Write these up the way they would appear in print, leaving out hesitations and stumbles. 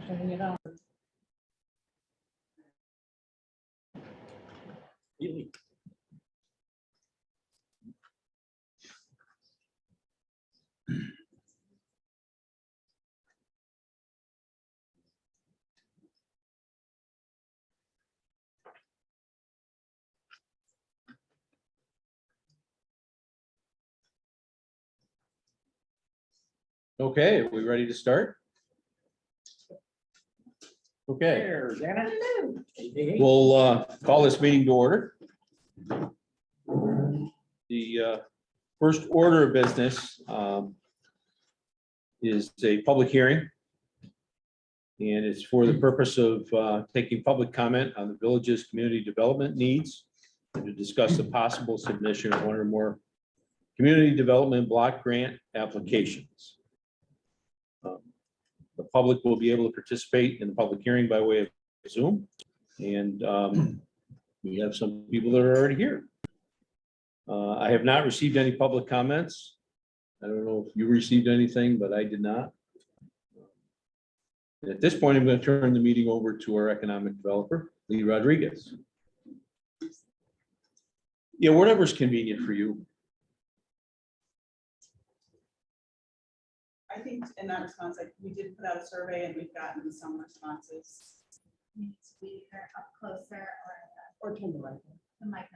Turning it on. Okay, are we ready to start? Okay, There's Anna. we'll call this meeting to order. The first order of business is a public hearing. And it's for the purpose of taking public comment on the village's community development needs and to discuss the possible submission of one or more community development block grant applications. The public will be able to participate in the public hearing by way of Zoom. And we have some people that are already here. I have not received any public comments. I don't know if you received anything, but I did not. At this point, I'm going to turn the meeting over to our economic developer, Lee Rodriguez. Yeah, whatever's convenient for you. I think in that response, like, we did put out a survey and we've gotten some responses. We are up closer Or turn the light the mic.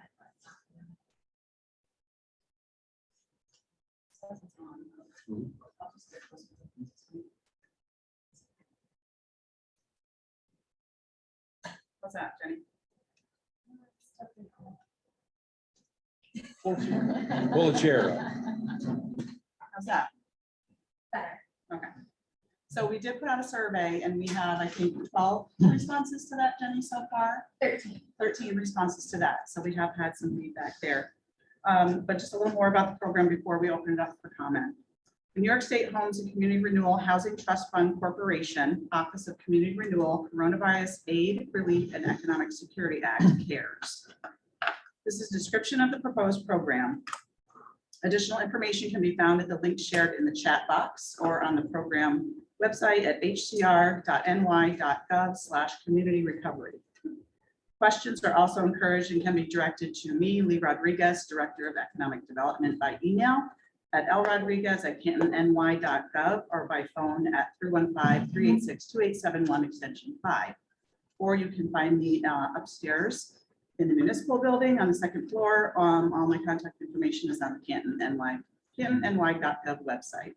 What's that, Jenny? Pull a chair up. How's that? Better. Okay. So we did put out a survey and we have, I think, 12 responses to that, Jenny, so far. 13 responses to that. So we have had some feedback there. But just a little more about the program before we open it up for comment. The New York State Homes and Community Renewal Housing Trust Fund Corporation, Office of Community Renewal, Coronavirus Aid, Relief, and Economic Security Act, CARES. This is a description of the proposed program. Additional information can be found at the link shared in the chat box or on the program website at hcr.ny.gov/community-recovery. Questions are also encouraged and can be directed to me, Lee Rodriguez, Director of Economic Development, by email at lrodriguez@cantonny.gov or by phone at 315-386-2871 extension 5. Or you can find me upstairs in the municipal building on the second floor. All my contact information is on the cantonny.gov website.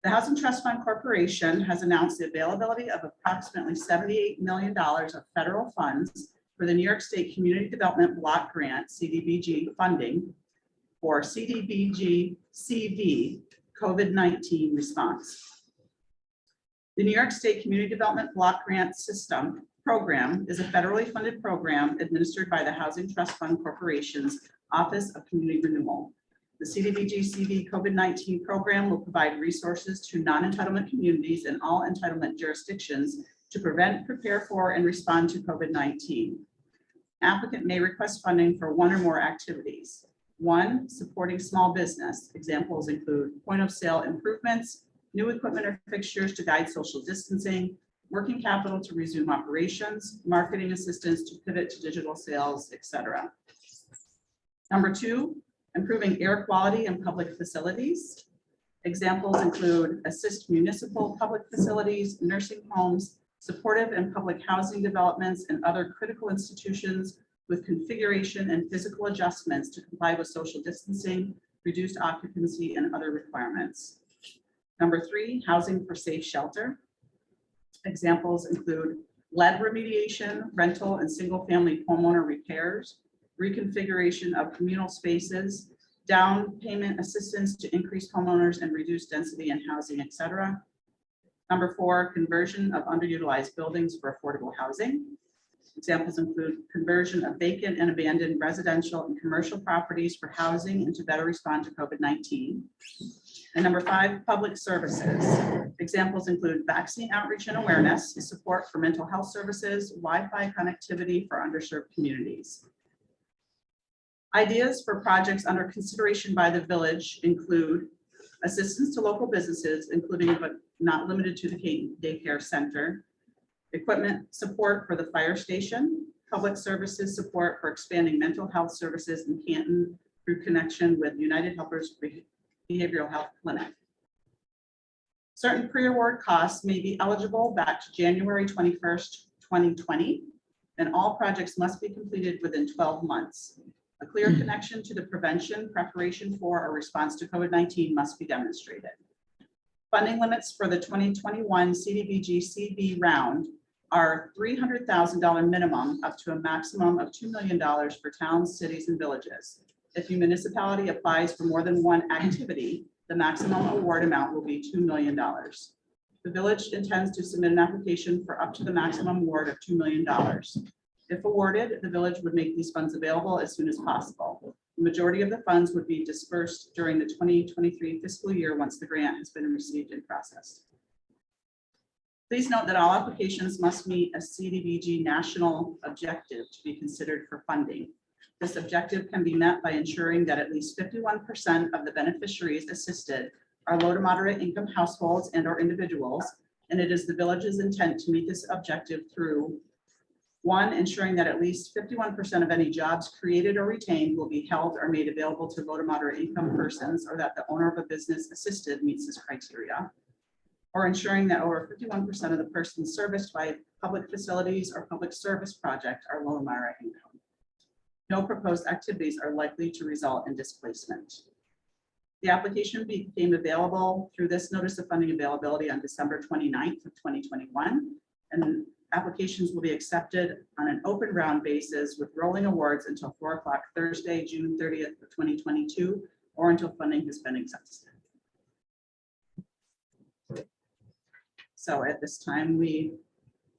The Housing Trust Fund Corporation has announced the availability of approximately $78 million of federal funds for the New York State Community Development Block Grant, CDBG funding for CDBG CV COVID-19 response. The New York State Community Development Block Grant System program is a federally funded program administered by the Housing Trust Fund Corporation's Office of Community Renewal. The CDBG CV COVID-19 program will provide resources to non-entitlement communities in all entitlement jurisdictions to prevent, prepare for, and respond to COVID-19. Applicant may request funding for one or more activities. 1, supporting small business. Examples include point of sale improvements, new equipment or fixtures to guide social distancing, working capital to resume operations, marketing assistance to pivot to digital sales, etc. Number 2, improving air quality in public facilities. Examples include assist municipal public facilities, nursing homes, supportive and public housing developments, and other critical institutions with configuration and physical adjustments to comply with social distancing, reduced occupancy, and other requirements. Number 3, housing for safe shelter. Examples include lead remediation, rental and single-family homeowner repairs, reconfiguration of communal spaces, down payment assistance to increase homeowners and reduce density in housing, etc. Number 4, conversion of underutilized buildings for affordable housing. Examples include conversion of vacant and abandoned residential and commercial properties for housing and to better respond to COVID-19. And number 5, public services. Examples include vaccine outreach and awareness, support for mental health services, Wi-Fi connectivity for underserved communities. Ideas for projects under consideration by the village include assistance to local businesses, including but not limited to the daycare center, equipment support for the fire station, public services support for expanding mental health services in Canton through connection with United Helpers Behavioral Health Clinic. Certain pre-award costs may be eligible back to January 21st, 2020, and all projects must be completed within 12 months. A clear connection to the prevention, preparation for, or response to COVID-19 must be demonstrated. Funding limits for the 2021 CDBG CB round are $300,000 minimum up to a maximum of $2 million for towns, cities, and villages. If a municipality applies for more than one activity, the maximum award amount will be $2 million. The village intends to submit an application for up to the maximum award of $2 million. If awarded, the village would make these funds available as soon as possible. The majority of the funds would be dispersed during the 2023 fiscal year once the grant has been received and processed. Please note that all applications must meet a CDBG national objective to be considered for funding. This objective can be met by ensuring that at least 51% of the beneficiaries assisted are low to moderate income households and or individuals, and it is the village's intent to meet this objective through: 1, ensuring that at least 51% of any jobs created or retained will be held or made available to low to moderate income persons, or that the owner of a business assisted meets this criteria. Or ensuring that over 51% of the persons serviced by public facilities or public service project are low to moderate income. No proposed activities are likely to result in displacement. The application became available through this notice of funding availability on December 29th of 2021, and applications will be accepted on an open round basis with rolling awards until 4 o'clock Thursday, June 30th of 2022, or until funding has been exhausted. So at this time, we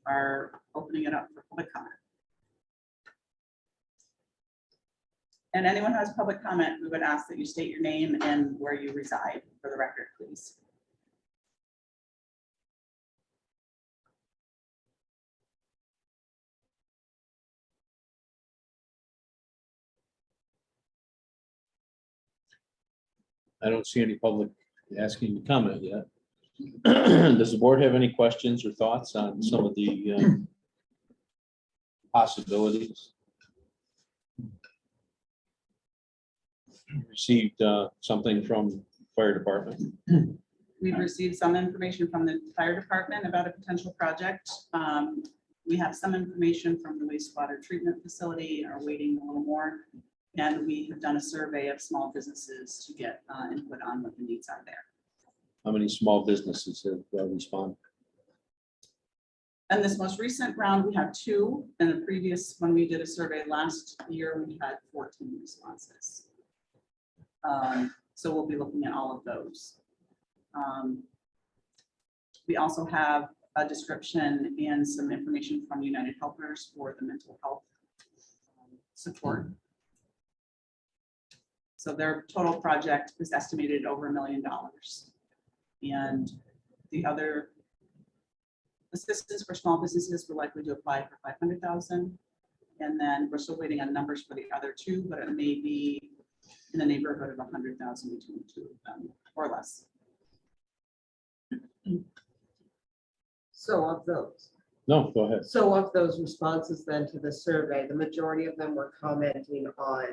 are opening it up for public comment. And anyone who has public comment, we would ask that you state your name and where you reside for the record, please. I don't see any public asking to comment yet. Does the board have any questions or thoughts on some of the possibilities? Received something from fire department. We've received some information from the fire department about a potential project. We have some information from the wastewater treatment facility and are waiting a little more. And we have done a survey of small businesses to get input on what the needs are there. How many small businesses have responded? And this most recent round, we have 2. And the previous, when we did a survey last year, we had 14 responses. So we'll be looking at all of those. We also have a description and some information from United Helpers for the mental health support. So their total project is estimated at over $1 million. And the other assistance for small businesses, we're likely to apply for $500,000. And then we're still waiting on numbers for the other 2, but it may be in the neighborhood of $100,000 between the 2 of them or less. So of those, No, go ahead. so of those responses then to the survey, the majority of them were commenting on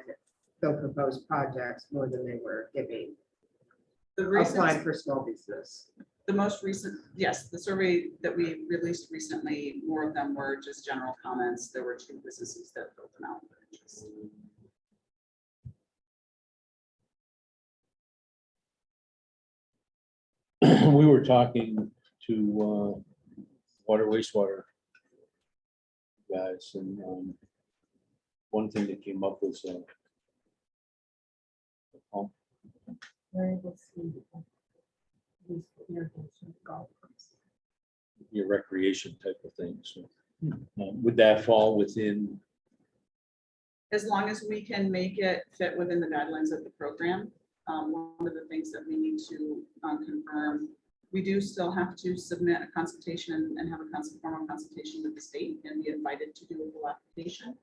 the proposed projects more than they were giving The applying recent, for small business. the most recent, yes, the survey that we released recently, more of them were just general comments. There were 2 businesses that filled them out. For interest. We were talking to water wastewater guys, and one thing that came up was pump. Your recreation type of thing. So would that fall within? As long as we can make it fit within the guidelines of the program. One of the things that we need to confirm, we do still have to submit a consultation and have a formal consultation with the state and be invited to do a full application.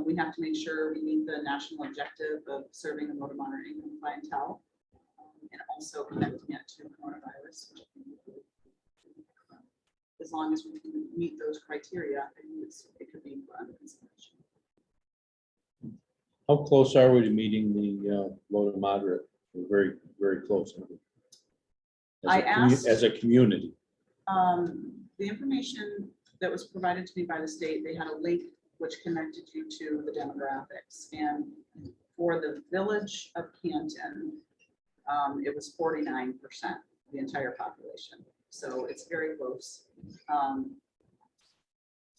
We have to make sure we meet the national objective of serving a low to moderate income clientele. and also connecting it to coronavirus. Which I think would be- as long as we can meet those criteria, I think it could be put under consideration. How close are we to meeting the low to moderate? We're very, very close. aren't we? I asked- As a community. The information that was provided to me by the state, they had a link which connected you to the demographics. And for the village of Canton, it was 49%, the entire population. So it's very close.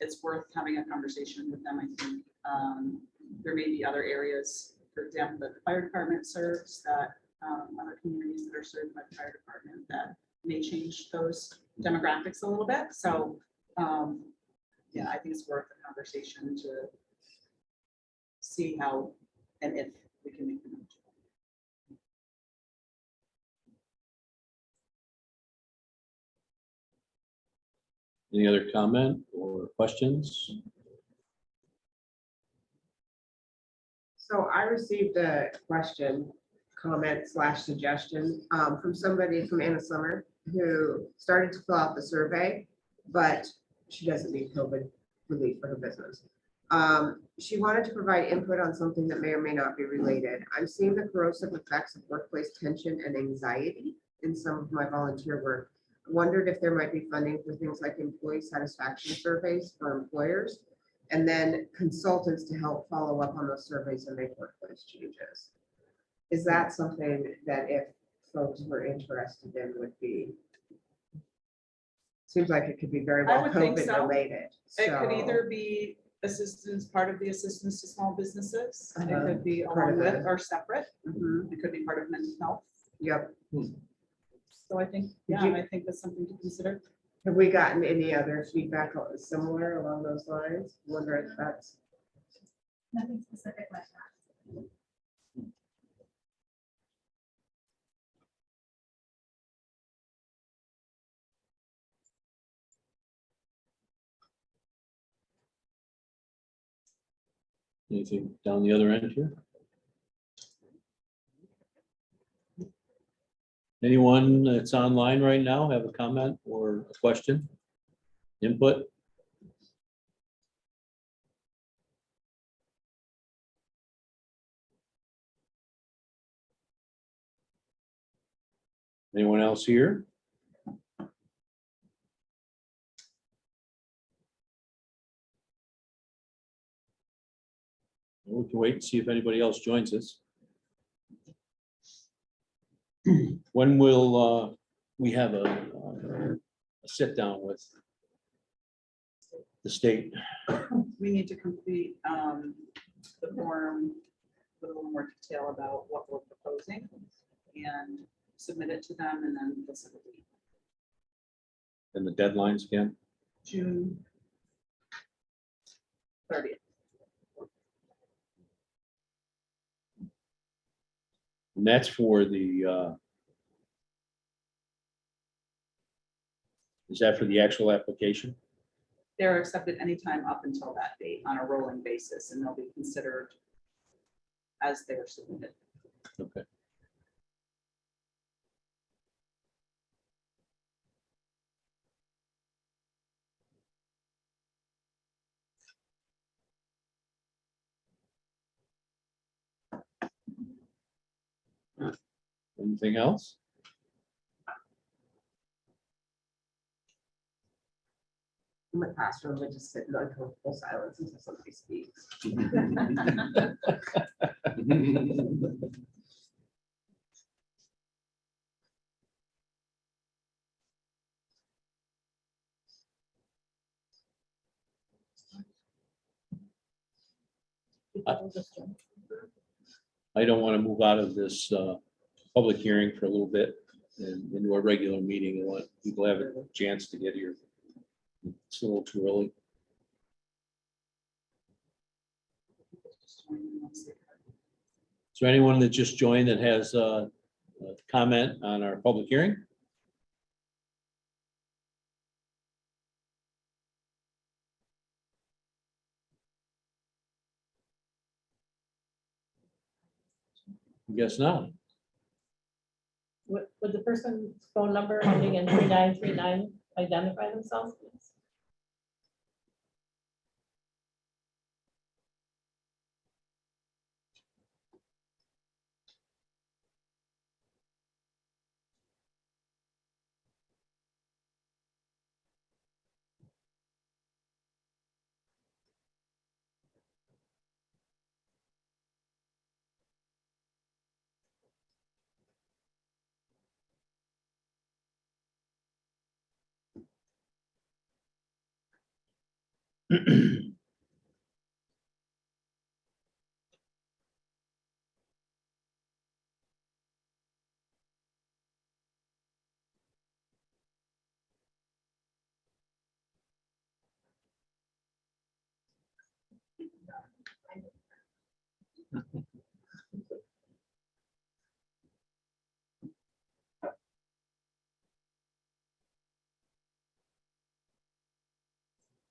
It's worth having a conversation with them, I think. There may be other areas, for example, that the fire department serves, that other communities that are served by the fire department that may change those demographics a little bit. So, yeah, I think it's worth a conversation to see how and if we can make them. Any other comment or questions? So I received a question, comment / suggestion from somebody from Anna Summer who started to fill out the survey, but she doesn't need COVID relief for her business. She wanted to provide input on something that may or may not be related. I'm seeing the corrosive effects of workplace tension and anxiety in some of my volunteer work. I wondered if there might be funding for things like employee satisfaction surveys for employers, and then consultants to help follow up on those surveys and make workplace changes. Is that something that if folks were interested in would be? Seems like it could be very I well would think COVID so. related. It could So, either be assistance, part of the assistance to small businesses. It Uh-huh. could be Part along of with it. or separate. mhm, It could be part of mental health. Yep. So I think, yeah, I think that's something to consider. Have we gotten any other feedback similar along those lines? Wonder if that's, Nothing specific like that. Anything down the other end here? Anyone that's online right now have a comment or a question? Input? Anyone else here? We can wait and see if anybody else joins us. When will we have a sit down with the state? We need to complete the form with a little more detail about what we're proposing and submit it to them, and then they'll set a date. And the deadlines again? June 30th. And that's for the, is that for the actual application? They're accepted anytime up until that date on a rolling basis, and they'll be considered as they're submitted. Okay. Anything else? in the classroom, we just sit in uncomfortable silence until somebody speaks. I don't want to move out of this public hearing for a little bit and into a regular meeting. I want people to have a chance to get here. It's a little too early. Is there anyone that just joined that has a comment on our public hearing? I guess not. Would the person's phone number ending in 3939 identify themselves, please?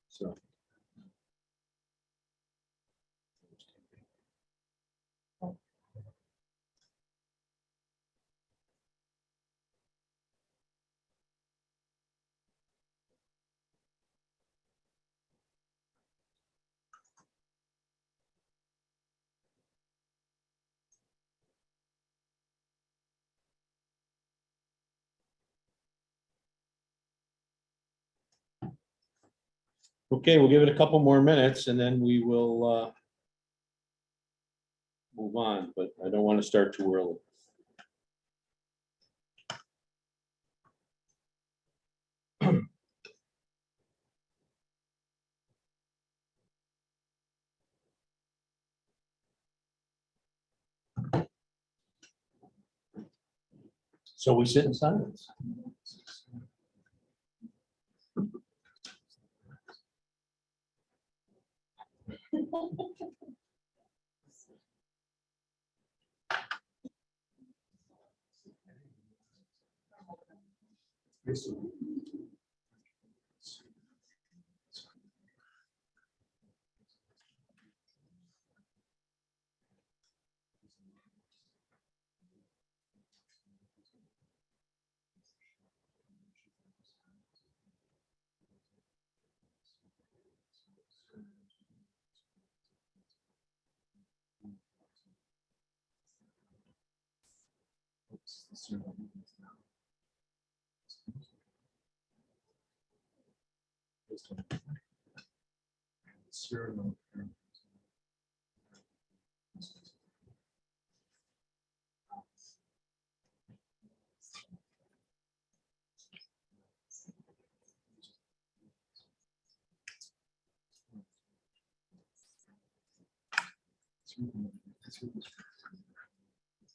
So. Okay, we'll give it a couple more minutes and then we will move on, but I don't want to start too early. So we sit in silence.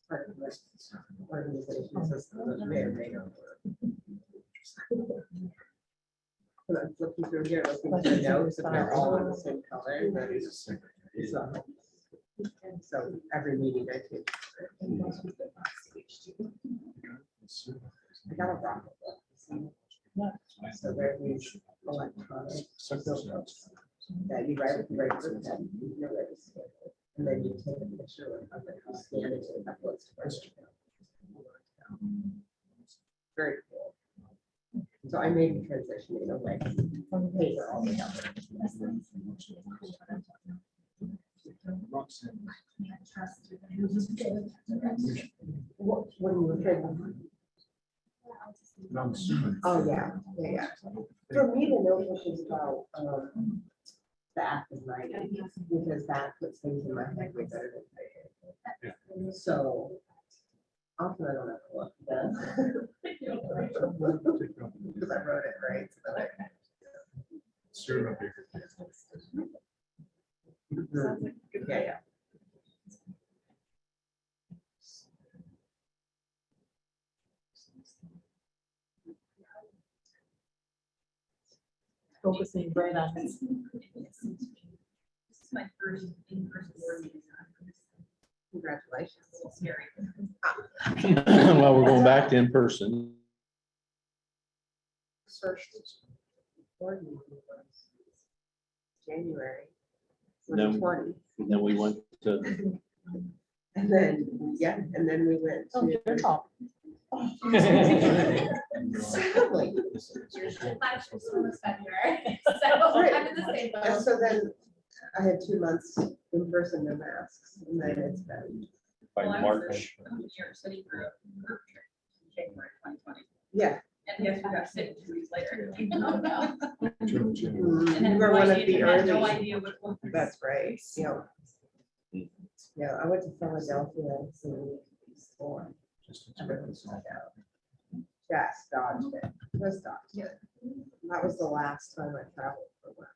Part of the organization system that may or may not work. When I'm flipping through here, looking for notes, if they're all in the same color, then it's not. So every meeting I take. I got a rock. So there's electronic. That you write with the regular pen, you know, where to scan it, and then you take a picture of it, you scan it, and that goes to first. Very cool. So I made the transition in a way. From paper all the way up. What do you refer? Oh, yeah, yeah. For me, the notebook is about, the act of writing, because that puts things in my head way better than paper. So often I don't have to look at that. Because I wrote it right. So that yeah, yeah. Focusing right on this. This is my first in-person board meeting. Congratulations. It's a little scary. Well, we're going back to in person. First board meeting was January. No. 2020. And then we went to, And then, yeah, and then we went Oh, to. your fault. Sadly. Last year was February, so I'm in the same And boat. so then I had 2 months in person, no masks, and then it's been, By Well, I was March. in New York City for a group trip in January 2020. yeah. And yes, we got sick 2 weeks later. And You had were no one of idea- the had no early, idea what. was. that's right, yeah. Yeah, I went to Philadelphia and see before. Everything shut down. Just dodged it, just dodged it. That was the last time I traveled for work.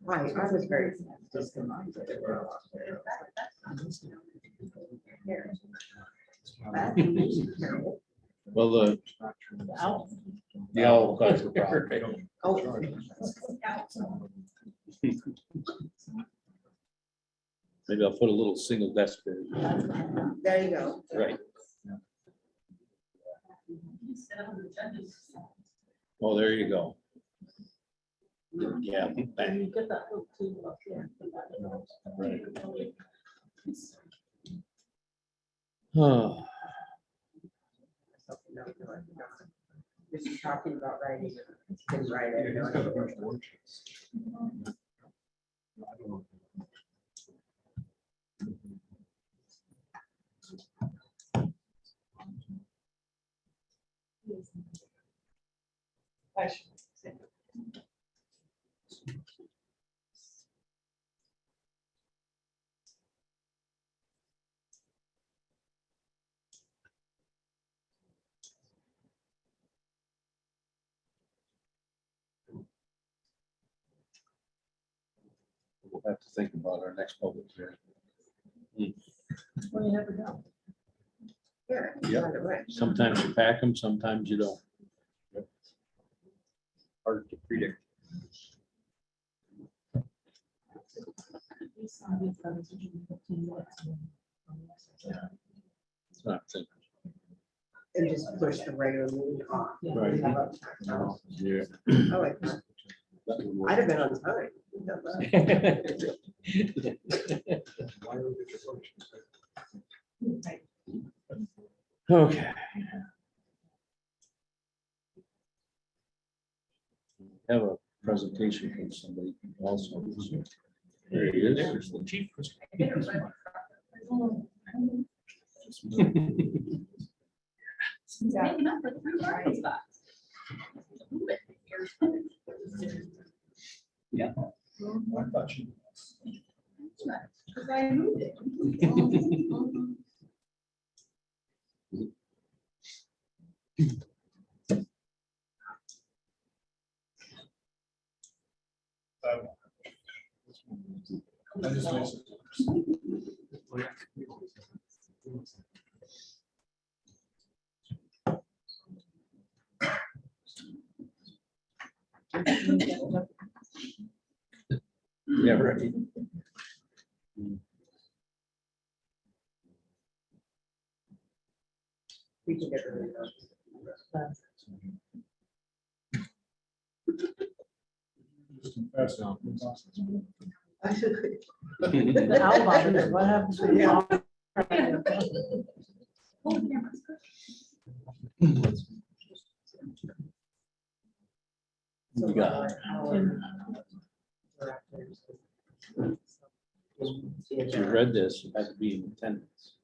I was very discombobulated. Well, the Ow. owl. Oh, Maybe I'll put a little single desk there. there you go. Right. Sit on the judges. Oh, there you go. Yeah. bang. You get that little tube up here. Oh, Just talking about writing. Didn't write it, no, I don't know. we'll have to think about our next public hearing. Well, you never know. Yeah. Yep. right away. Sometimes you pack them, sometimes you don't. Hard to predict. It's not simple. And just push the regular meeting off. Right. How about that? Yeah. I like that. That would work. I'd have been on time. Okay. Have a presentation from somebody also. There he is. The chief. Making up for the 3 parking spots. Yeah. Because I moved it. Yeah, right. We can get rid of those. The owl bothers, what happens when you owl? Oh, cameras. We got, if you read this, you had to be in attendance.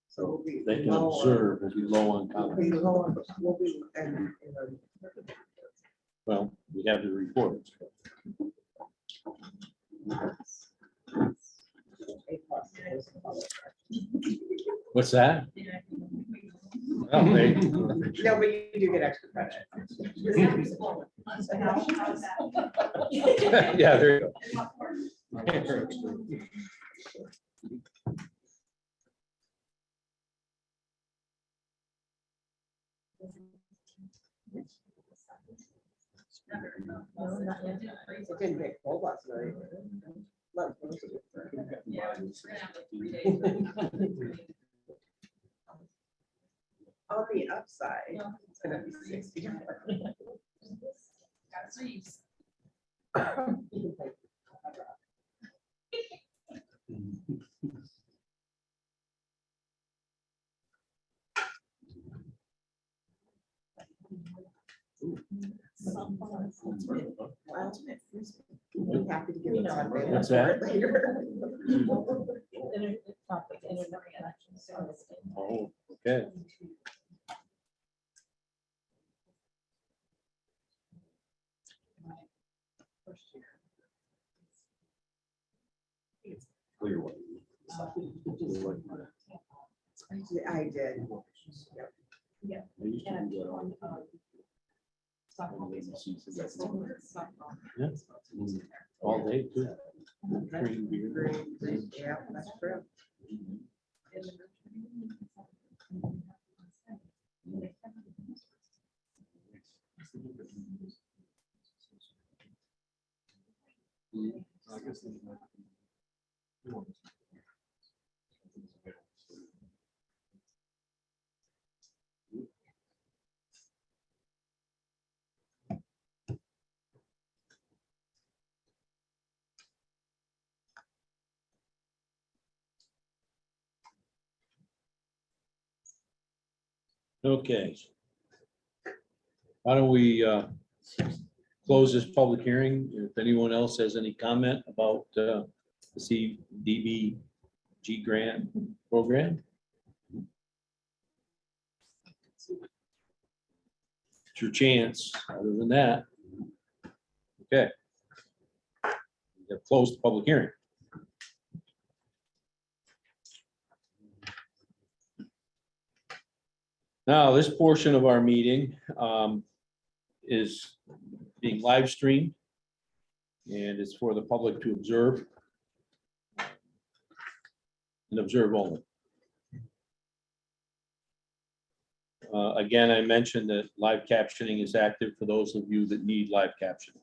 So we'll be. They can low on- observe, will be low on We'll comments. be low on- we'll be- and, Well, we have the report. What's that? Oh, they- No, but you do get extra credit. Yeah, there you go. No, not yet. It didn't get cold last night. Not supposed to. Yeah, we're gonna have like 3 days. On the upside, it's gonna be 64. Got sleeves. I'm happy to give it some What's that? later. Topic, internet connections. Oh, okay. I did. All day too. Green beer. Green, yeah, that's true. Okay. Why don't we close this public hearing? If anyone else has any comment about the CDBG grant program? It's your chance. Other than that. Okay. We have closed the public hearing. Now, this portion of our meeting is being live streamed. And it's for the public to observe. And observe only. Again, I mentioned that live captioning is active for those of you that need live captioning.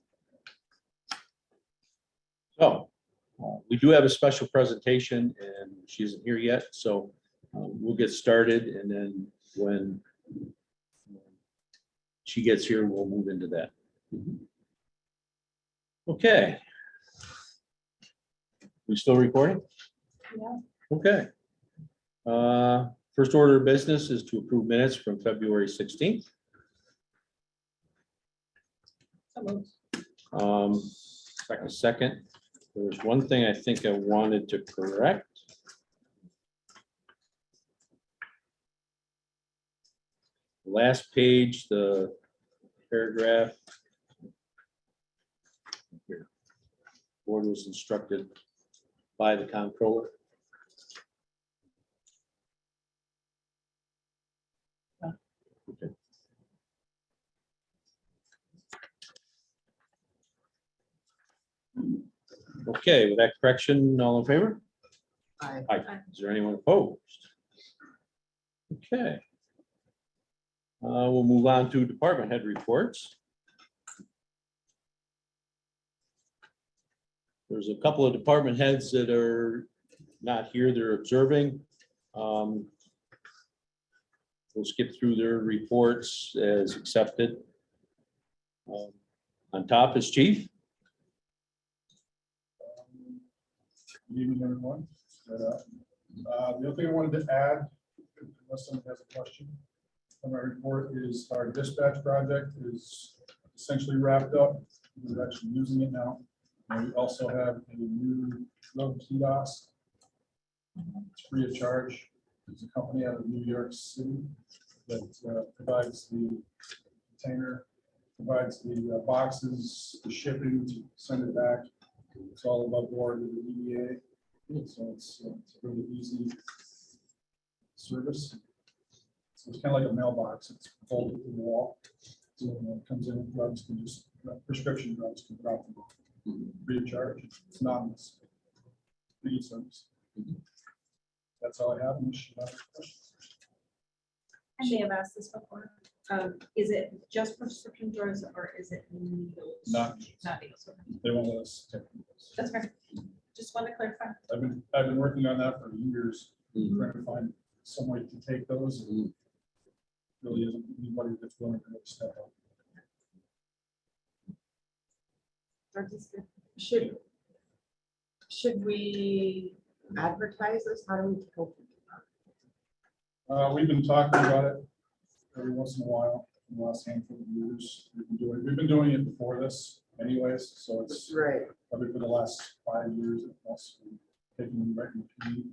So, we do have a special presentation and she isn't here yet, so we'll get started and then when she gets here, we'll move into that. Okay. We still recording? Yeah. Okay. First order of business is to approve minutes from February 16th. Second, there's one thing I think I wanted to correct. Last page, the paragraph. Here. Board was instructed by the comptroller. Okay. Okay, with that correction, all in favor? Aye. Aye. Is there anyone opposed? Okay. We'll move on to department head reports. There's a couple of department heads that are not here, they're observing. We'll skip through their reports as accepted. On top is chief. Good evening, everyone. The other thing I wanted to add, unless someone has a question, on my report is our dispatch project is essentially wrapped up. We're actually using it now. And we also have a new drug kiosk. It's free of charge. It's a company out of New York City that provides the container, provides the boxes, the shipping to send it back. It's all above board with the EDA. So it's a really easy service. So it's kind of like a mailbox. It's bolted to the wall. So when it comes in, drugs can just, prescription drugs can drop them free of charge. It's anonymous. Free service. That's all I have. I may have asked this before. Is it just prescription drugs or is it needles? Not, Not needles. Okay. they won't let us take them. That's fair. Just want to clarify. I've been working on that for years, trying to find some way to take those. really isn't anybody that's willing to really step up. Should we advertise this? How do we go? We've been talking about it every once in a while, in the last handful of years. We've been doing it before this anyways, so it's Right. probably for the last 5 years. It's taking them right in the community.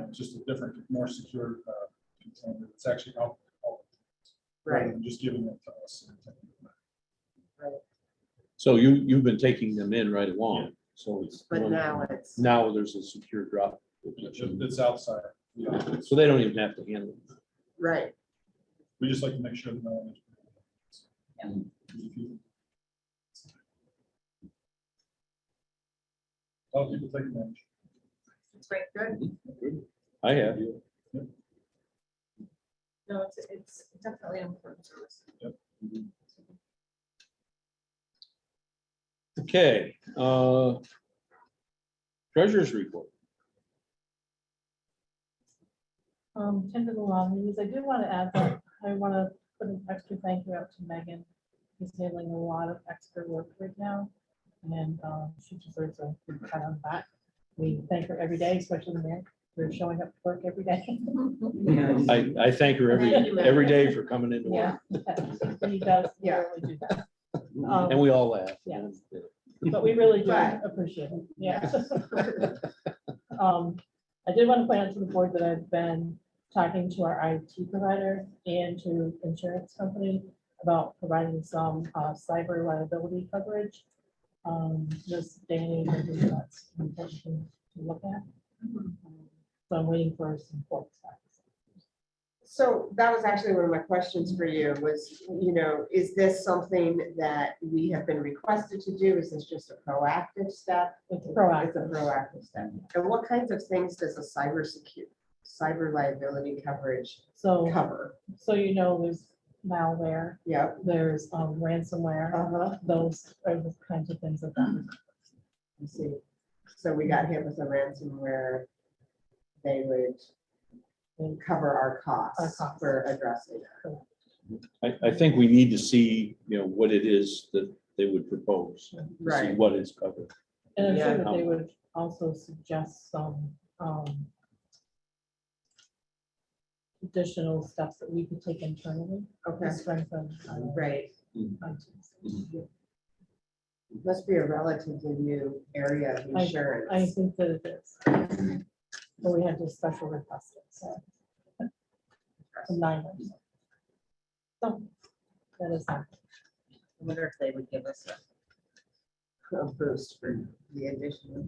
It's just a different, more secure container. It's actually out. rather Right. than Just giving it to us. So you've been taking them in right along, so it's. But now it's. Now there's a secure drop. It's outside. Yeah. So they don't even have to handle it. Right. We just like to make sure that no one. A lot of people take advantage. It's great. Good. I have. No, it's definitely an important service. Okay. Treasurer's report. Tended along these, I do want to add that I want to put an extra thank you out to Megan. She's handling a lot of extra work right now, and she deserves a good pat on the back. We thank her every day, especially when we're showing up to work every day. I thank her Thank you, Matt. every day for coming into work, Yeah, he does, he Yeah. really do that. and we all laugh. Yeah. But we really do But- appreciate it, yeah. I did want to point out to the board that I've been talking to our IT provider and to insurance company about providing some cyber liability coverage. This day and age, I think that's an important thing to look at. So I'm waiting for some quotes. So that was actually one of my questions for you was, is this something that we have been requested to do? Is this just a proactive step? It's It's a proactive. proactive step. And what kinds of things does a cyber liability coverage So, cover? there's malware, Yep. there's ransomware, Uh-huh. those are the kinds of things that that. I see. So we got hit with a ransomware. They would cover our costs costs. for addressing it. I think we need to see, what it is that they would propose. to See Right. what is covered. And I'm Yeah. sure that they would also suggest some additional steps that we could take internally Okay, to strengthen. great. IT. Must be a relatively new area of I insurance. think that it is. But we had to special request it, so. From 9 months. So, that is that. I wonder if they would give us a boost for the additional.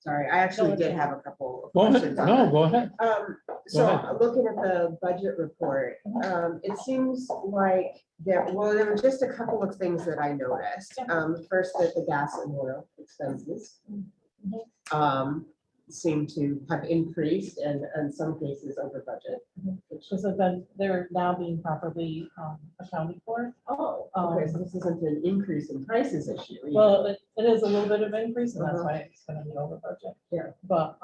Sorry, I actually did have a couple of Go ahead, questions. on no, that. go ahead. So ahead. looking at the budget report, it seems like there were just a couple of things that I noticed. First, that the gas and oil expenses seem to have increased and in some cases over budget. So then they're now being properly accounted for. Oh, okay, so this isn't an increase in prices issue. either. Well, it is a little bit of increase, and that's why it's gonna be over budget. Yeah. But,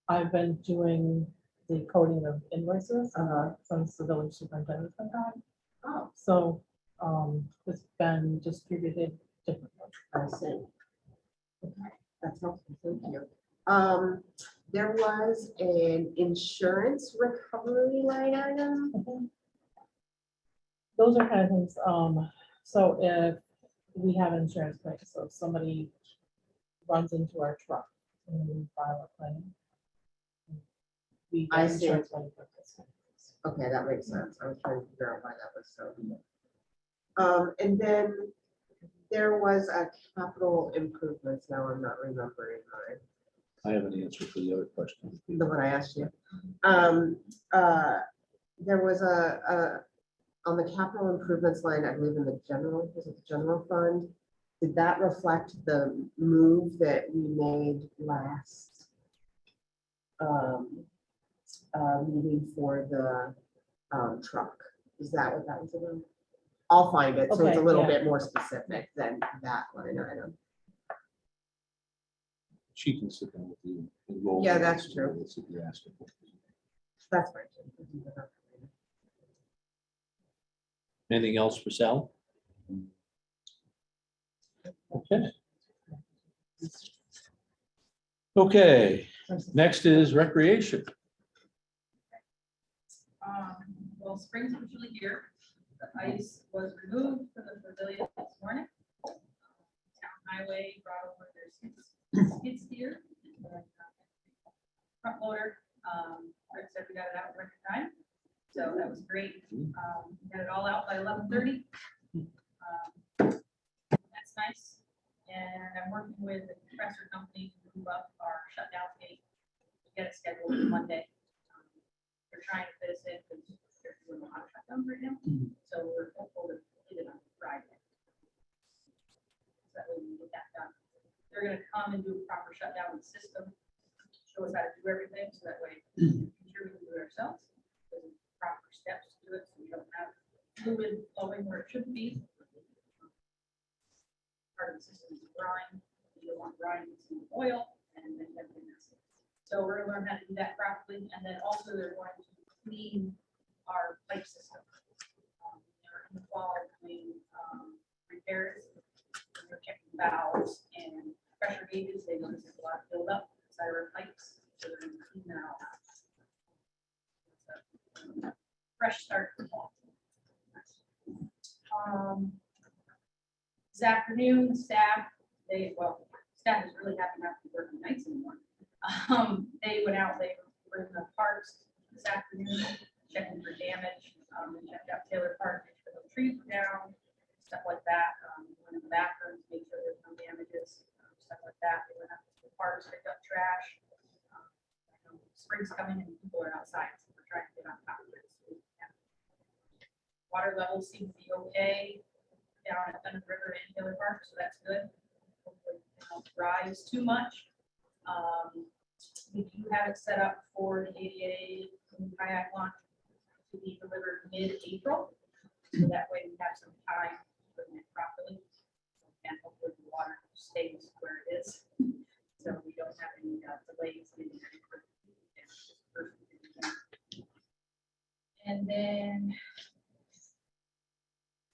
I've been doing the coding of invoices since the village superintendent's been gone. Oh, So, it's been distributed differently. I see. Okay, that's helpful, thank you. There was an insurance recovery line item. Those are kind of things, so if we have an insurance claim, so if somebody runs into our truck and we file a claim. We I get see. insurance money for this. Okay, that makes sense. I was trying to figure out why that was so. And then there was a capital improvements. Now I'm not remembering mine. I have an answer for the other question. The one I asked you. There was on the capital improvements line, I believe in the was it the general fund? Did that reflect the move that we made last meeting for the truck? Is that what that was about? I'll find it, so it's a Okay, little yeah. bit more specific than that line item. She can sit down with you. and go over Yeah, that's this, true. if you're asking for. That's fine. Anything else for Sal? Okay. Okay, next is recreation. Well, spring's usually here. The ice was removed from the pavilion this morning. Town highway brought over their skid steer. Front loader, Rick said we got it out in record time, so that was great. Got it all out by 11:30. That's nice. And I'm working with the compressor company to move up our shutdown date. To get it scheduled for Monday. They're trying to fit us in because they're doing a lot of shutdowns right now. So we're hopeful to get it on Friday. So that way we can get that done. They're gonna come and do a proper shutdown of the system, show us how to do everything, so that way I'm sure we can do it ourselves. There's proper steps to it, so we don't have fluid flowing where it shouldn't be. Part of the system is brine, you don't want brine in some oil, and then everything else. So we're gonna learn how to do that properly, and then also they're going to clean our pipe system. They're in the fall doing repairs, and they're checking valves and pressure gauges. They notice there's a lot of buildup inside our pipes, so they're gonna clean that all out. So, fresh start for fall. This afternoon, staff, staff is really happy not to be working nights anymore. They went out, they were in the parks this afternoon, checking for damage. They checked out Taylor Park, make sure the trees were down, stuff like that. Went in the bathrooms, make sure there's no damages, stuff like that. They went out to the parks, picked up trash. Spring's coming and people are outside, so we're trying to get on top of it. So, yeah. Water levels seem to be okay down at Thunder River and Taylor Park, so that's good. Hopefully it won't rise too much. We do have it set up for the ADA kayak launch to be delivered mid-April. So that way we have some time to put it properly. And hopefully the water stays where it is. So we don't have any delays. And then,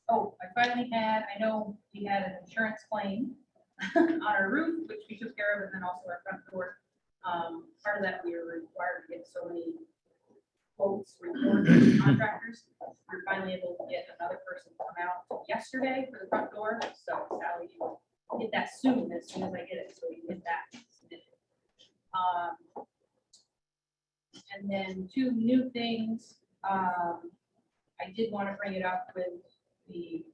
I finally had, I know we had an insurance claim on our roof, which we took care of, and then also our front door. Part of that, we were required to get so many quotes, reports from contractors. We were finally able to get another person to come out yesterday for the front door, so Sally, you will get that soon as I get it, so we can get that submitted. And then two new things, I did want to bring it up with the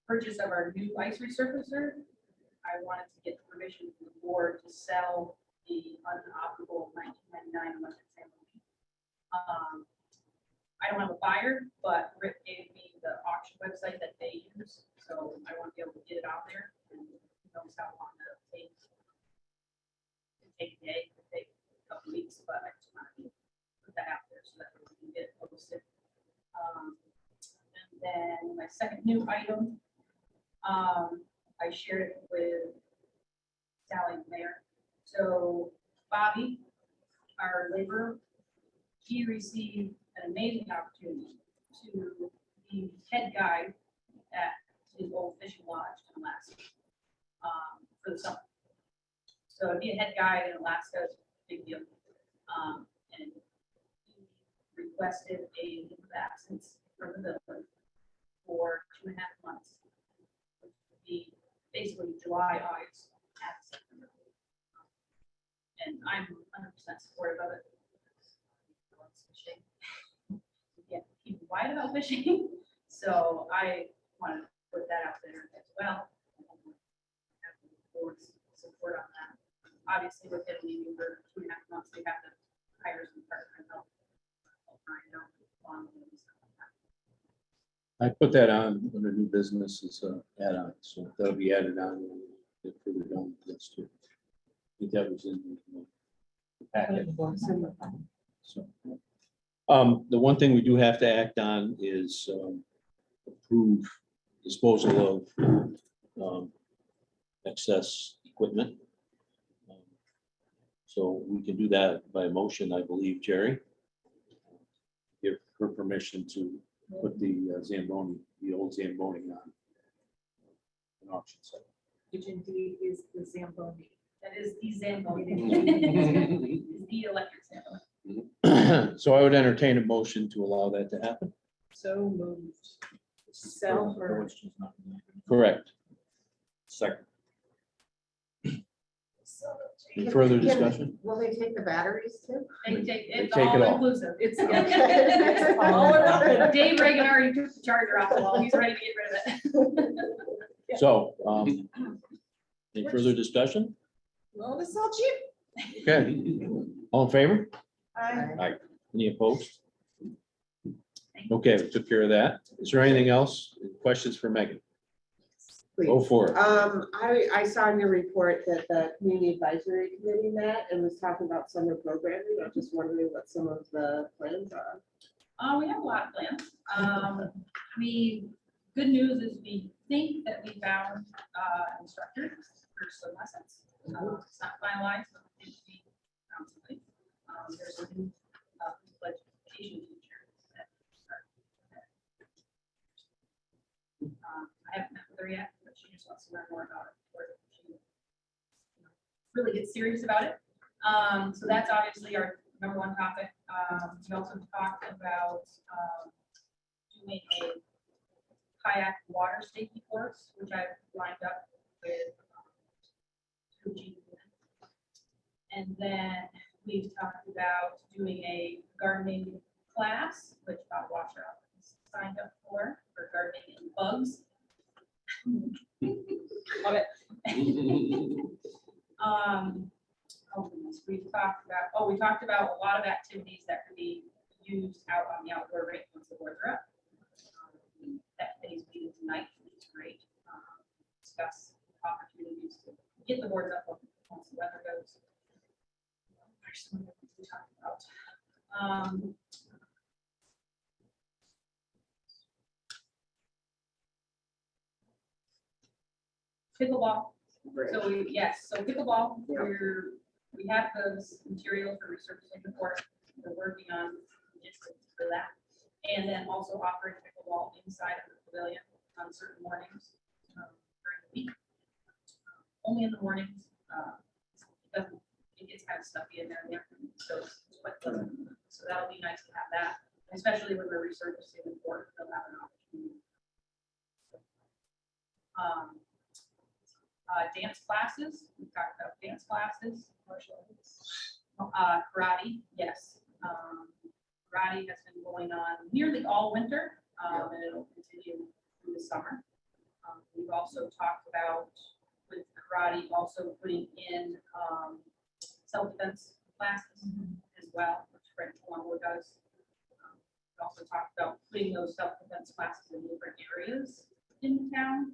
purchase of our new ice resurfacer. I wanted to get permission from the board to sell the unoperable 1999 electric family. I don't have a buyer, but Rick gave me the auction website that they use, so I want to be able to get it out there. And who knows how long that'll take. It take a day, it could take a couple weeks, but I just want to put that out there so that we can get it posted. And then my second new item, I shared it with Sally and Mayor. So Bobby, our laborer, he received an amazing opportunity to be head guide at his old fishing lodge in Alaska for the summer. So to be a head guide in Alaska is a big deal. And he requested a leave of absence from the village for 2.5 months, which would be basically July, August, and September. And I'm 100% supportive of it. Fishing. Yeah, keep quiet about fishing. So I want to put that out there as well. Have the board's support on that. Obviously, we're going to leave for 2.5 months. We have to hire some part-time help. I put that on under new business as an add-on, so that'll be added on when we get further down the list too. I think that was in the packet. So, the one thing we do have to act on is approve disposal of excess equipment. So we can do that by motion, I believe, Jerry. Give her permission to put the Zamboni, the old Zamboni on an auction site. Which indeed is the Zamboni. That is the Zamboni. Is the electric Zamboni. So I would entertain a motion to allow that to happen. So moved. Sell or Correct. Second. Any further discussion? Will they take the batteries too? They take, it's take it all all. inclusive. it's. All or nothing. Dave Reagan already took the charger off the wall. He's ready to get rid of it. So, any further discussion? Well, it's all cheap. Okay, all in favor? I Any opposed? Okay, we took care of that. Is there anything else? Questions for Megan? Go Please. for it. I saw in your report that the community advisory committee met and was talking about summer programming. I'm just wondering what some of the plans are. We have a lot of plans. Good news is we think that we found instructors for some lessons. It's not finalized, but we think we found something. There's a new physical education teacher. I haven't met with her yet, but she just wants to learn more about it. Before she really gets serious about it. So that's obviously our number one topic. We also talked about doing a kayak water safety course, which I've lined up with Fuji. And then we've talked about doing a gardening class, which Bob Washer signed up for gardening and bugs. Love it. Oh goodness, we talked about a lot of activities that could be used out on the outdoor rink once the boards are up. That phase meeting tonight, which is great. Discuss opportunities to get the boards up once the weather goes. There's some other things we talked about. Pickleball. So pickleball, Yeah. we have those materials for resurfacing the court. We're working on logistics for that. And then also offering pickleball inside of the pavilion on certain mornings during the week. Only in the mornings. It gets kind of stuffy in there in the afternoon, so it's quite pleasant. So that'll be nice to have that, especially when we're resurfacing the court, they'll have an opportunity. Dance classes, we talked about dance classes. Karate, yes. Karate has been going on nearly all winter, and it'll continue through the summer. We've also talked about with karate, also putting in self-defense classes as well, which French Colombo does. We also talked about putting those self-defense classes in different areas in town,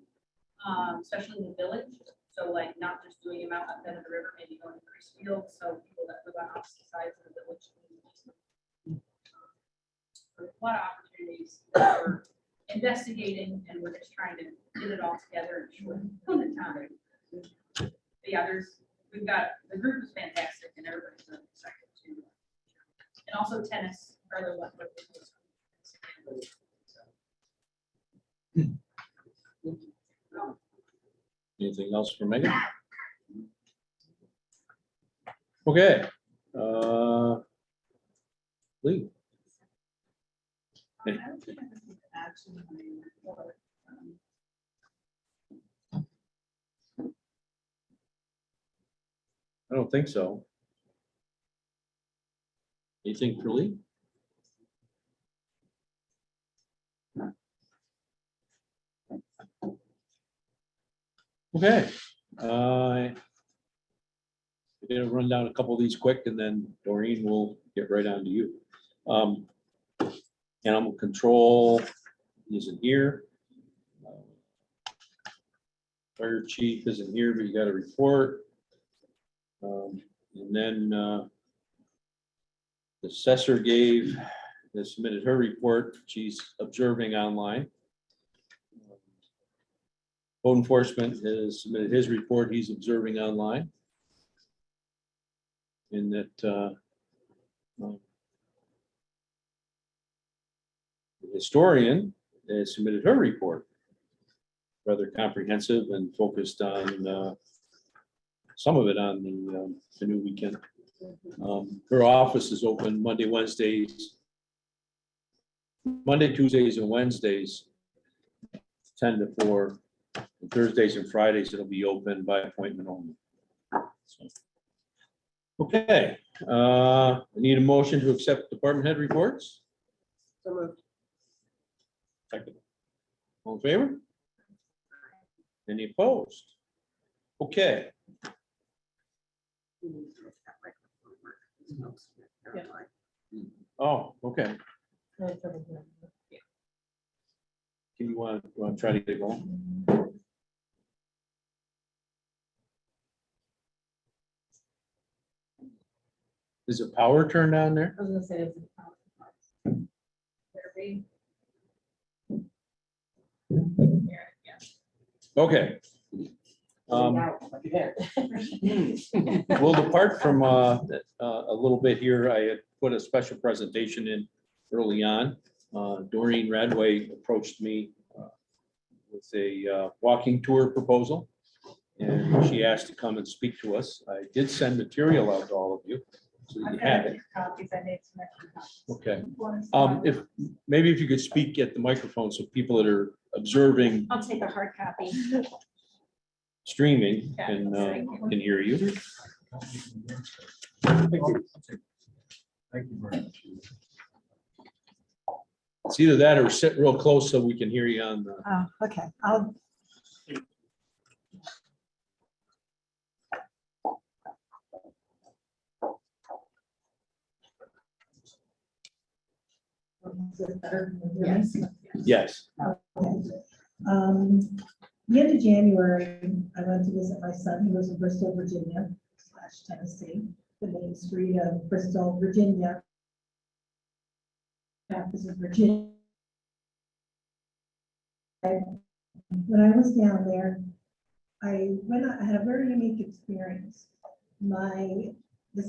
especially in the village. So like not just doing them out at the end of the river, maybe going to Creasefield, so people that live on opposite sides of the village. There's a lot of opportunities that we're investigating, and we're just trying to get it all together and shorten the time. But yeah, we've got, the group is fantastic and everybody's really excited too. And also tennis, Carla Leffler. Anything else for Megan? Okay. Lee. I don't think I have anything to add to my report. I don't think so. Anything for Lee? Okay. I'm gonna run down a couple of these quick and then Doreen will get right on to you. Animal control isn't here. Fire chief isn't here, but you got a report. And then the assessor submitted her report. She's observing online. Code enforcement has submitted his report. He's observing online. in that the historian has submitted her report, rather comprehensive and focused on some of it on the new weekend. Her office is open Monday, Tuesdays, and Wednesdays, 10 to 4. And Thursdays and Fridays, it'll be open by appointment only. So, okay, I need a motion to accept department head reports. So moved. Second. All in favor? Any opposed? Okay, oh, okay. Can you want to try to get it going? Is the power turned on there? I was gonna say, it's Better be. Okay. We'll depart from a little bit here. I had put a special presentation in early on. Doreen Radway approached me with a walking tour proposal, and she asked to come and speak to us. I did send material out to all of you, so you I've have got it. copies, I made some extra copies. Okay. Want to see If maybe if you could speak at the microphone so people that are observing I'll take a hard copy. streaming Yeah, can thank you. can hear you. Thank you very much. It's either that or sit real close so we can hear you on the. Oh, okay, I'll. Yes. Yes. The end of January, I went to visit my son, who lives in Bristol, Virginia / Tennessee, the main street of Bristol, Virginia. Campus of Virginia. When I was down there, I had a very unique experience. The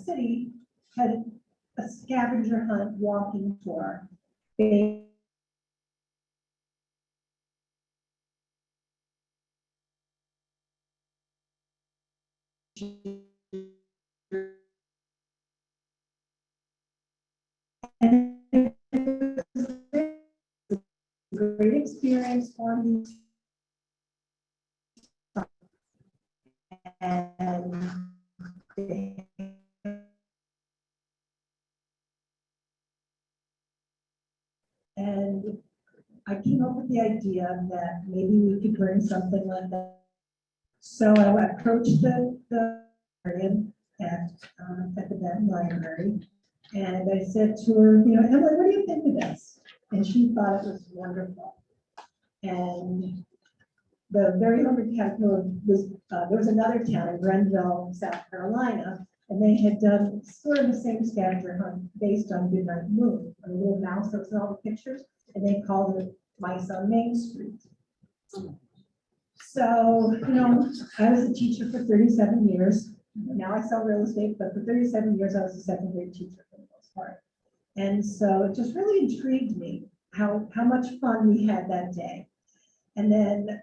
city had a scavenger hunt walking tour. And it was a great experience for me. And I came up with the idea that maybe we could bring something like that. So I approached the librarian at the Benton Library, and I said to her, Emily, what do you think of this? And she thought it was wonderful. And the very over capital was, there was another town in Grenville, South Carolina, and they had done sort of the same scavenger hunt based on Goodnight Moon, a little mouse that was in all the pictures, and they called it Mice on Main Street. So, I was a teacher for 37 years. Now I sell real estate, but for 37 years, I was a second grade teacher for the most part. And so it just really intrigued me how much fun we had that day. And then,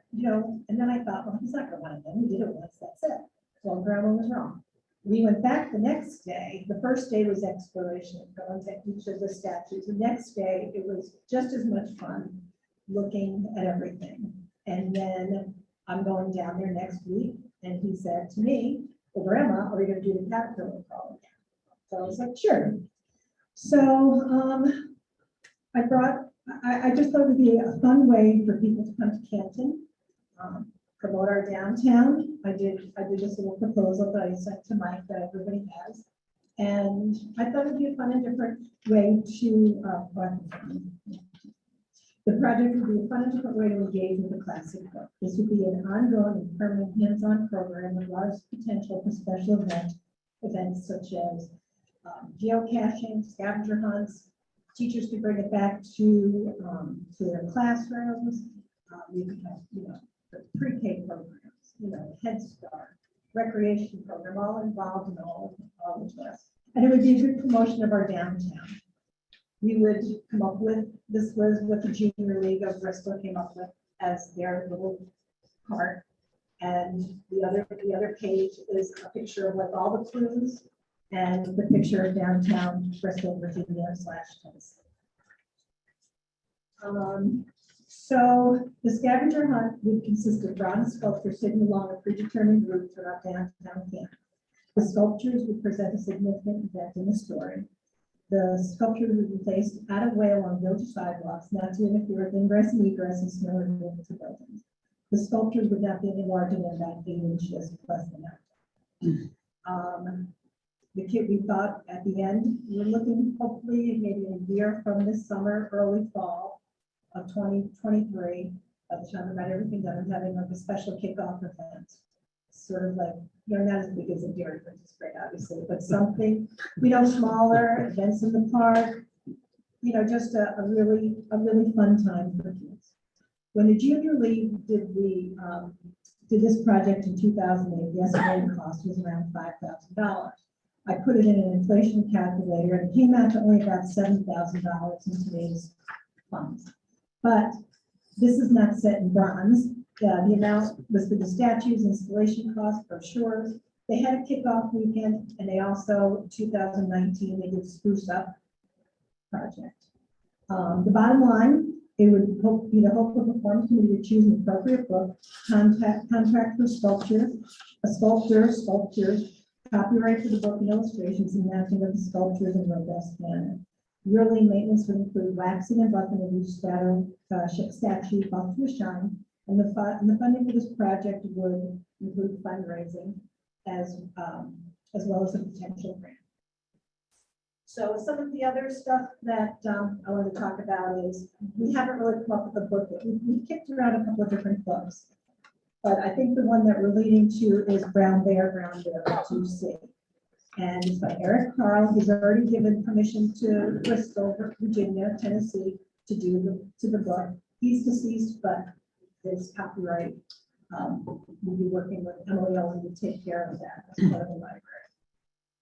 I thought, well, he's not gonna want it then. We did it once, that's it. Well, grandma was wrong. We went back the next day. The first day was exploration, going to each of the statues. The next day, it was just as much fun looking at everything. And then I'm going down there next week, and he said to me, well, Grandma, are we gonna do the caterpillar crawl again? So I was like, sure. So I just thought it would be a fun way for people to come to Canton, promote our downtown. I did this little proposal that I sent to Mike that everybody has. And I thought it'd be a fun and different way to, the project would be a fun and different way to engage with the classic book. This would be an ongoing and permanent hands-on program with large potential for special events such as geocaching, scavenger hunts. Teachers could bring it back to their classrooms. We could have, the pre-K programs, Head Start, recreation program, all involved in all all the us. And it would be a good promotion of our downtown. We would come up with, this was what the Junior League of Bristol came up with as their little part. And the other page is a picture of like all the clues and the picture of downtown Bristol, Virginia / Tennessee. So the scavenger hunt would consist of bronze sculptures sitting along a predetermined route throughout downtown campus. The sculptures would present a significant event in the story. The sculptures would be placed out of way along village sidewalks, not to interfere with ingress and egress and snow removal to buildings. The sculptures would not be any larger than about 8 inches plus the amount. The kid, we thought at the end, we're looking hopefully maybe a year from this summer, early fall of 2023, by the time we got everything done, and having like a special kickoff event. Sort of like, not as big as a Dairy Queen, which is great, obviously, but something, smaller, events in the park, just a really fun time for kids. When the Junior League did this project in 2008, the estimated cost was around $5,000. I put it in an inflation calculator and it came out to only about $7,000 in today's funds. But this is not set in bronze. The amount was for the statues, installation costs, brochures. They had a kickoff weekend, and they also, 2019, they did Spruce Up project. The bottom line, it would be the hope of the performance committee to choose an appropriate book, contract for sculpture, a sculptures, copyright for the book and illustrations, and mounting of the sculptures in robust manner. Yearly maintenance would include waxing and buffing of each statue, buff to shine. And the funding for this project would include fundraising as well as a potential grant. So some of the other stuff that I want to talk about is we haven't really come up with a book yet. We've kicked around a couple of different books, but I think the one that we're leading to is Brown Bear 2C. And it's by Eric Carl. He's already given permission to Bristol, Virginia, Tennessee to do the book. He's deceased, but his copyright, we'll be working with Emily Owen to take care of that as part of the library.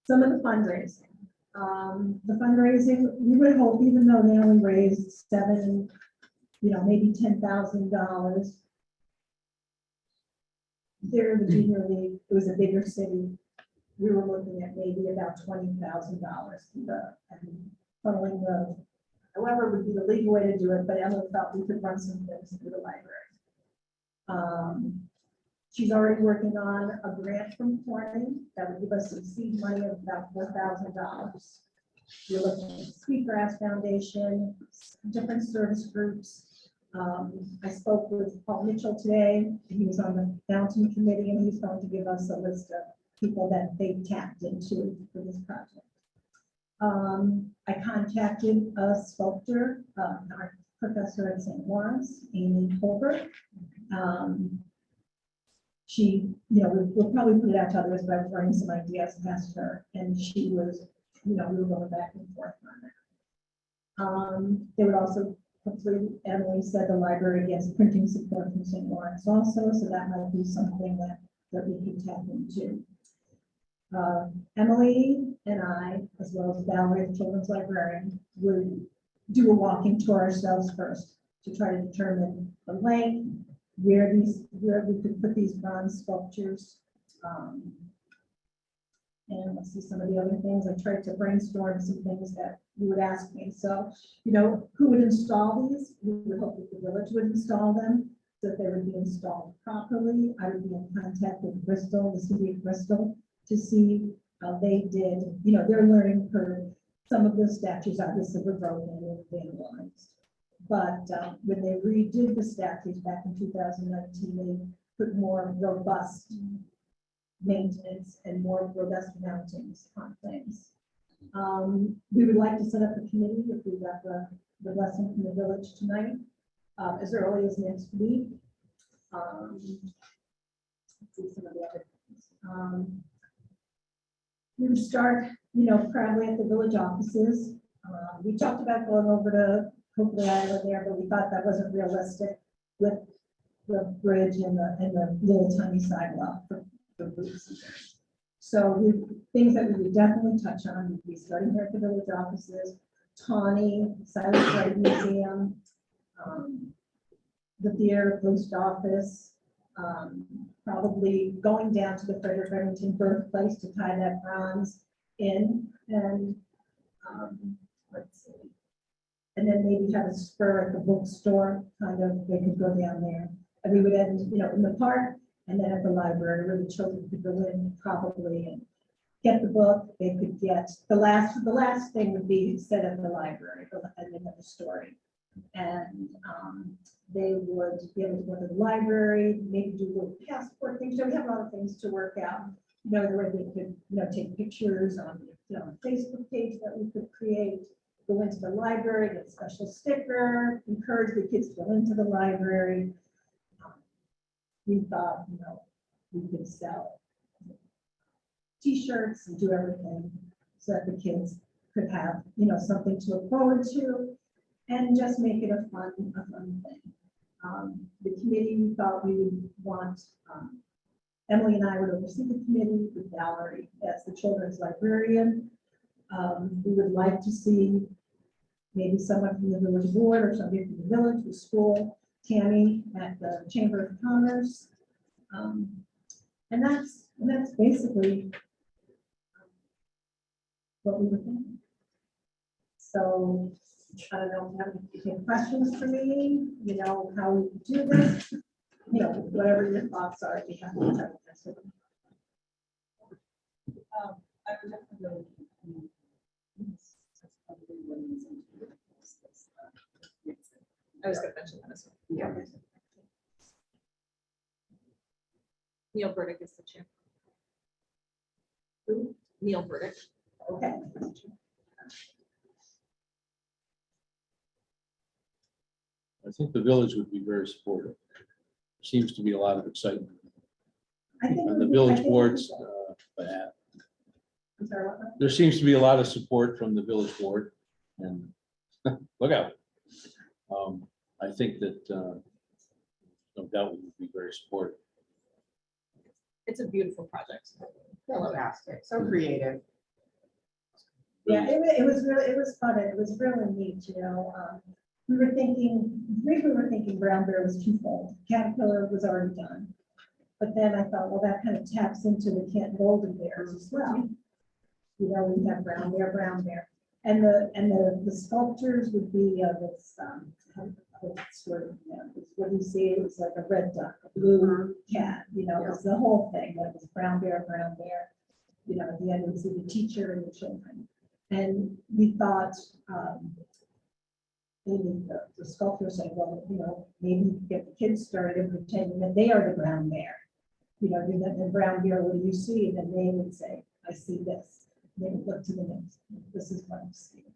Some of the fundraising. The fundraising, we would hope, even though they only raised maybe $10,000. They're the Junior League, it was a bigger city. We were looking at maybe about $20,000 funneling the, however would be the legal way to do it, but Emily thought we could run some things through the library. She's already working on a grant from Corning that would give us some seed money of about $4,000. We're looking at Sweetgrass Foundation, different service groups. I spoke with Paul Mitchell today. He was on the Fountain Committee, and he's going to give us a list of people that they tapped into for this project. I contacted a sculptor, our professor at St. Lawrence, Amy Colbert. She, we'll probably put it out to others, but I was writing some ideas past her, and she was, we were going back and forth on that. They would also, hopefully, Emily said the library gets printing support from St. Lawrence also, so that might be something that we could tap into. Emily and I, as well as Valerie, the children's librarian, would do a walking tour ourselves first to try to determine the length, where we could put these bronze sculptures. And let's see some of the other things. I tried to brainstorm some things that you would ask me. So, who would install these? We would hope that the village would install them, that they would be installed properly. I would be in contact with Bristol, the city of Bristol, to see how they did, their learning curve. Some of the statues obviously were broken and vandalized. But when they redid the statues back in 2019, they put more robust maintenance and more robust mountings on things. We would like to set up a committee if we got the blessing from the village tonight, as early as next week. Let's see some of the other things. We would start, probably at the village offices. We talked about going over to Copley Island there, but we thought that wasn't realistic with the bridge and the little tiny sidewalk for boots. So things that we would definitely touch on would be starting here at the village offices, Tawny, Silent Light Museum, the theater, post office, probably going down to the Frederick Remington birthplace to tie that bronze in, and let's see. And then maybe have a spur at the bookstore, kind of, they could go down there. And we would end, in the park, and then at the library where the children could go in probably and get the book. They could get, the last thing would be set at the library, and then the story. And they would be able to go to the library, maybe do little passport things. So we have a lot of things to work out. Where they could, take pictures on, a Facebook page that we could create, go into the library, get a special sticker, encourage the kids to go into the library. We thought, we could sell T-shirts and do everything so that the kids could have, something to look forward to and just make it a fun thing. The committee, we thought we would want, Emily and I would oversee the committee with Valerie as the children's librarian. We would like to see maybe someone from the village board or somebody from the village, the school, Tammy at the Chamber of Commerce. And that's basically what we were thinking. So I don't know if you have any questions for me, how we do this, whatever your thoughts are, if you have any answer them. I would definitely. I was gonna mention that as well. Yeah. Neil Burdick is the chair. Neil Burdick. Okay. I think the village would be very supportive. Seems to be a lot of excitement I think on the we- I village think we- boards. I'm sorry, what? There seems to be a lot of support from the village board, and look out. I think that no doubt we would be very supportive. It's a beautiful project. Fantastic, so creative. Yeah, it was fun. It was really neat, we were thinking, originally we were thinking Brown Bear was twofold. Caterpillar was already done. But then I thought, well, that kind of taps into the Canton Golden Bears as well. We have Brown Bear. And the sculptures would be this, what do you see? It was like a red duck, a blue cat, it was the whole thing. It was Brown Bear. At the end, we see the teacher and the children. And we thought, maybe the sculptor said, well, maybe you could get the kids started and pretending that they are the brown bear. The brown bear, what do you see? And then they would say, I see this. They would look to the next, this is what I'm seeing.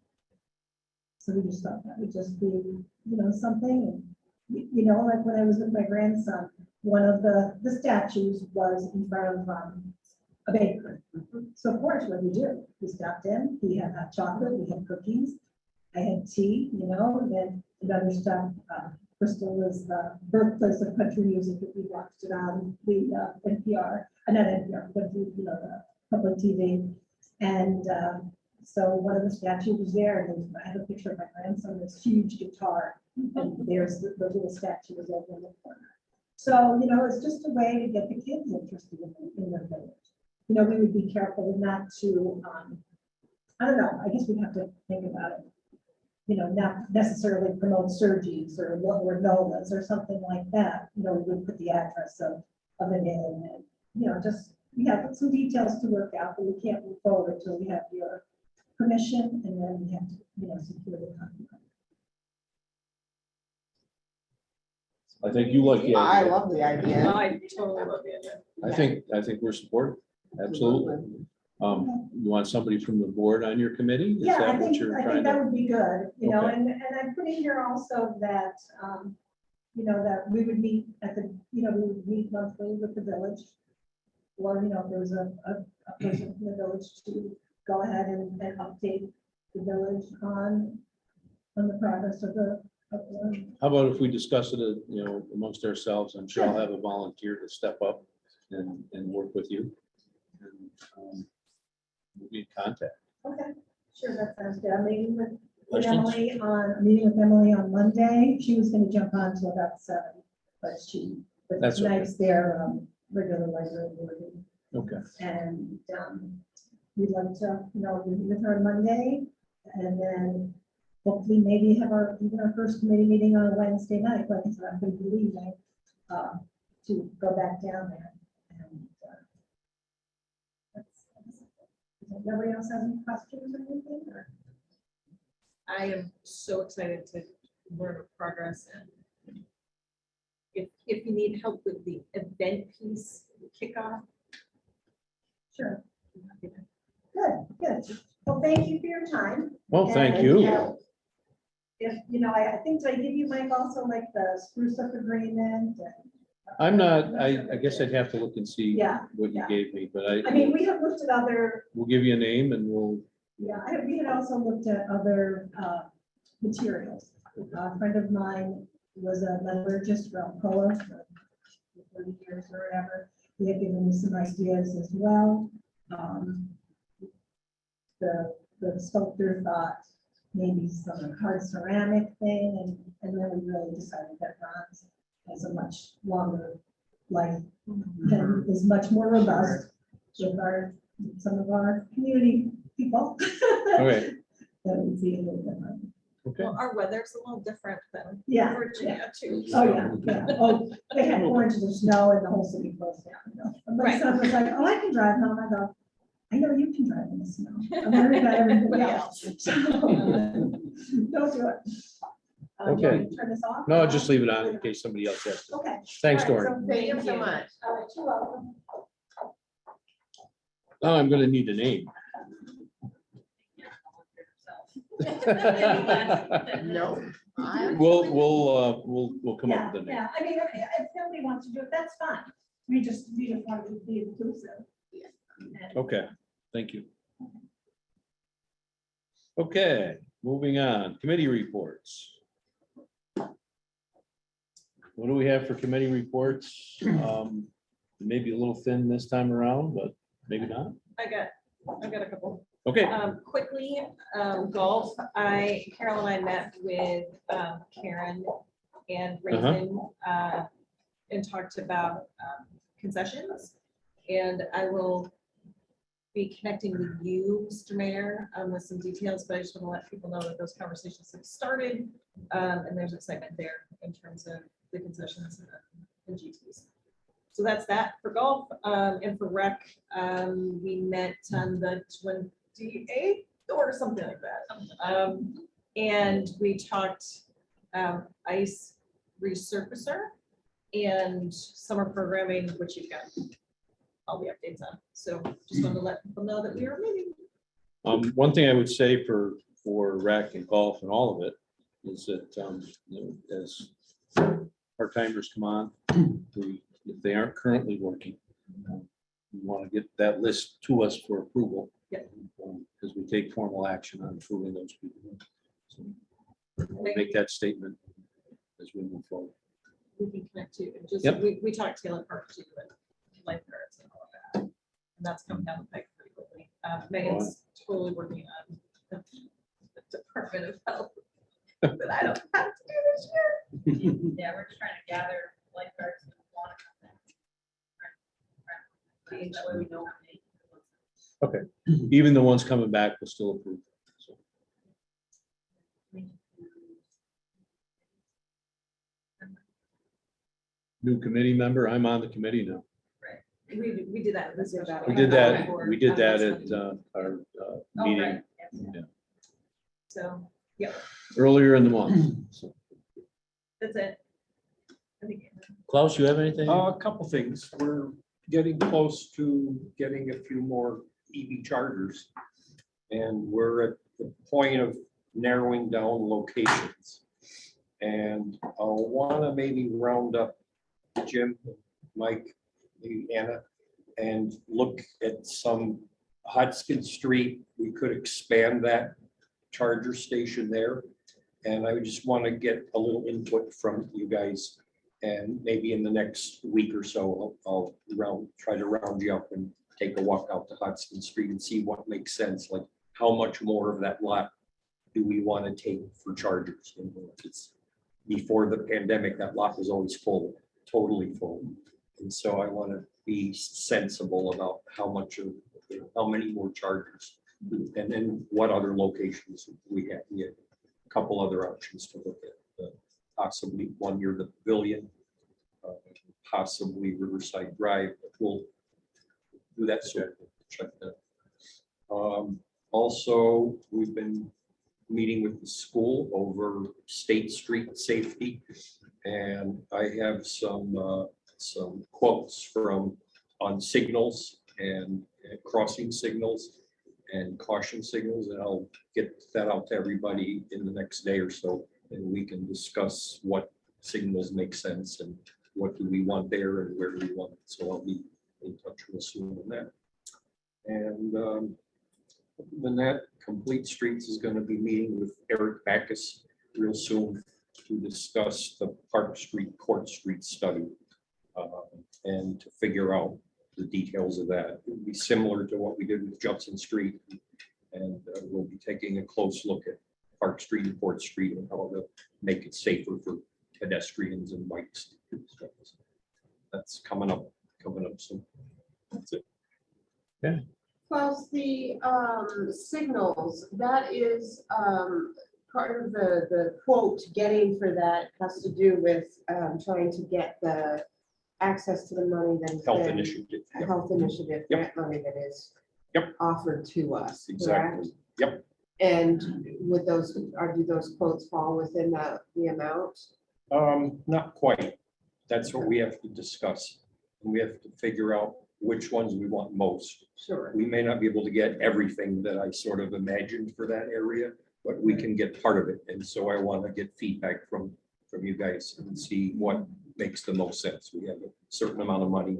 So we just thought that would just be, something. And, like when I was with my grandson, one of the statues was in front of a bakery. So of course, what we do, we stopped in, we had hot chocolate, we had cookies. I had tea, and then another stuff. Bristol was the birthplace of country music that we watched it on the NPR, not NPR, but the public TV. And so one of the statues was there, and I have a picture of my grandson, this huge guitar, and there's the little statue was over in the corner. So, it's just a way to get the kids interested in the village. We would be careful not to, I don't know, I guess we'd have to think about it. Not necessarily promote Sergi's or Nola's or something like that. We would put the address of it in and, just, we have some details to work out, but we can't move forward until we have your permission, and then we have to, secure the contract. I think you like the I idea. love the idea. I totally love it. I think we're supportive. Absolutely. You want somebody from the board on your committee? Is Yeah, that what you're I trying think that to? would be good, Okay. and I put in here also that, that we would meet we would meet monthly with the village. Or, if there was a person from the village to go ahead and update the village on the progress of the. How about if we discuss it, amongst ourselves? I'm sure I'll have a volunteer to step up and work with you. and, we'll be in contact. Okay, sure, that sounds good. I'm meeting with Questions? meeting with Emily on Monday. She was gonna jump on to about 7, but That's okay. tonight's their regular library board. Okay. And we'd like to, meet with her on Monday, and then hopefully maybe have even our first committee meeting on a Wednesday night, like I said, I'm going to be leaving to go back down there. And nobody else has any questions or anything? Or? I am so excited to learn of progress, and if you need help with the event piece, kickoff. Sure. Good. Well, thank you for your time. Well, thank And, you. If, I think, did I give you, Mike, also like the spruce up agreement? I'm not, I guess I'd have to look and see Yeah, what you yeah. gave me, but I mean, we have looked at other, we'll give you a name and we'll, we had also looked at other materials. A friend of mine was a metallurgist for Alcoa for 30 years or whatever. He had given me some ideas as well. The sculptor thought maybe some hard ceramic thing, and then we really decided that bronze has a much longer life and is much more robust with some of our community people. okay, That would be a little different. okay. Well, our weather's a little different than Yeah. Virginia too. Oh, yeah. Oh, they had 4 inches of snow and the whole city closed down. And my Right. son was like, oh, I can drive home. I go, I know you can drive in the snow. I'm worried about everybody else. So, don't do it. Do you want Okay. me to Turn this off? No, just leave it on in case somebody else has to. Okay. Thanks, All right, Dory. so Thank you so much. All right, you're welcome. Oh, I'm gonna need a name. No. We'll come up with a name. Yeah, I mean, if somebody wants to do it, that's fine. We just want to be inclusive. And- Okay, thank you. Okay, moving on, committee reports. What do we have for committee reports? Maybe a little thin this time around, but maybe not. I've got a couple. Okay, Quickly, golf, Carol and I met with Karen and Raven and talked about concessions. And I will be connecting with you, Mr. Mayor, with some details, but I just want to let people know that those conversations have started. And there's excitement there in terms of the concessions and GTs. So that's that for golf. And for rec, we met on the 28th or something like that. And we talked ice resurfacer and summer programming, which you've got all the updates on. So just wanted to let people know that we are meeting. one thing I would say for rec and golf and all of it is that, as part-timers come on, if they aren't currently working, we want to get that list to us for approval. Yep. Because we take formal action on approving those people. So we'll make that statement as we move forward. We can connect to, and just, Yep. we talked Taylor Park too, and lifeguards and all of that. And that's coming down the pipe pretty quickly. Megan's totally working on the Department of Health. But I don't have to do this year. Yeah, we're just trying to gather lifeguards and water. That way we know. how many. Even the ones coming back will still approve. So, new committee member, I'm on the committee now. We did that. We did that at our Oh, meeting right, yes. So, earlier in the month. So, that's it. I think. Klaus, you have anything? A couple things. We're getting close to getting a few more EV chargers. And we're at the point of narrowing down locations. And I'll want to maybe round up Jim, Mike, maybe Anna, and look at some Hodgkin Street. We could expand that charger station there. And I just want to get a little input from you guys. And maybe in the next week or so, I'll try to round you up and take a walk out to Hudson Street and see what makes sense, like how much more of that lot do we want to take for chargers? You know, if it's before the pandemic, that lot was always full, totally full. And so I want to be sensible about how much of, how many more chargers. And then what other locations we have. We have a couple other options to look at. Possibly one near the pavilion, possibly Riverside Drive. But we'll do that soon. Check that. Also, we've been meeting with the school over State Street safety. And I have some quotes from on signals and crossing signals and caution signals, and I'll get that out to everybody in the next day or so, and we can discuss what signals make sense and what do we want there and where do we want it. So I'll be in touch with soon on that. And other than that, Complete Streets is going to be meeting with Eric Backus real soon to discuss the Park Street, Court Street study and to figure out the details of that. It would be similar to what we did with Judson Street. And we'll be taking a close look at Park Street and Court Street and how to make it safer for pedestrians and bikes. That's coming up soon. That's it. Plus the signals, that is part of the quote getting for that has to do with trying to get the access to the money that is Health initiative. Yep. health initiative Yep. grant money that is Yep. offered to us. Exactly. Correct? And with those, do those quotes fall within the amount? Not quite. That's what we have to discuss. And we have to figure out which ones we want most. Sure. We may not be able to get everything that I sort of imagined for that area, but we can get part of it. And so I want to get feedback from you guys and see what makes the most sense. We have a certain amount of money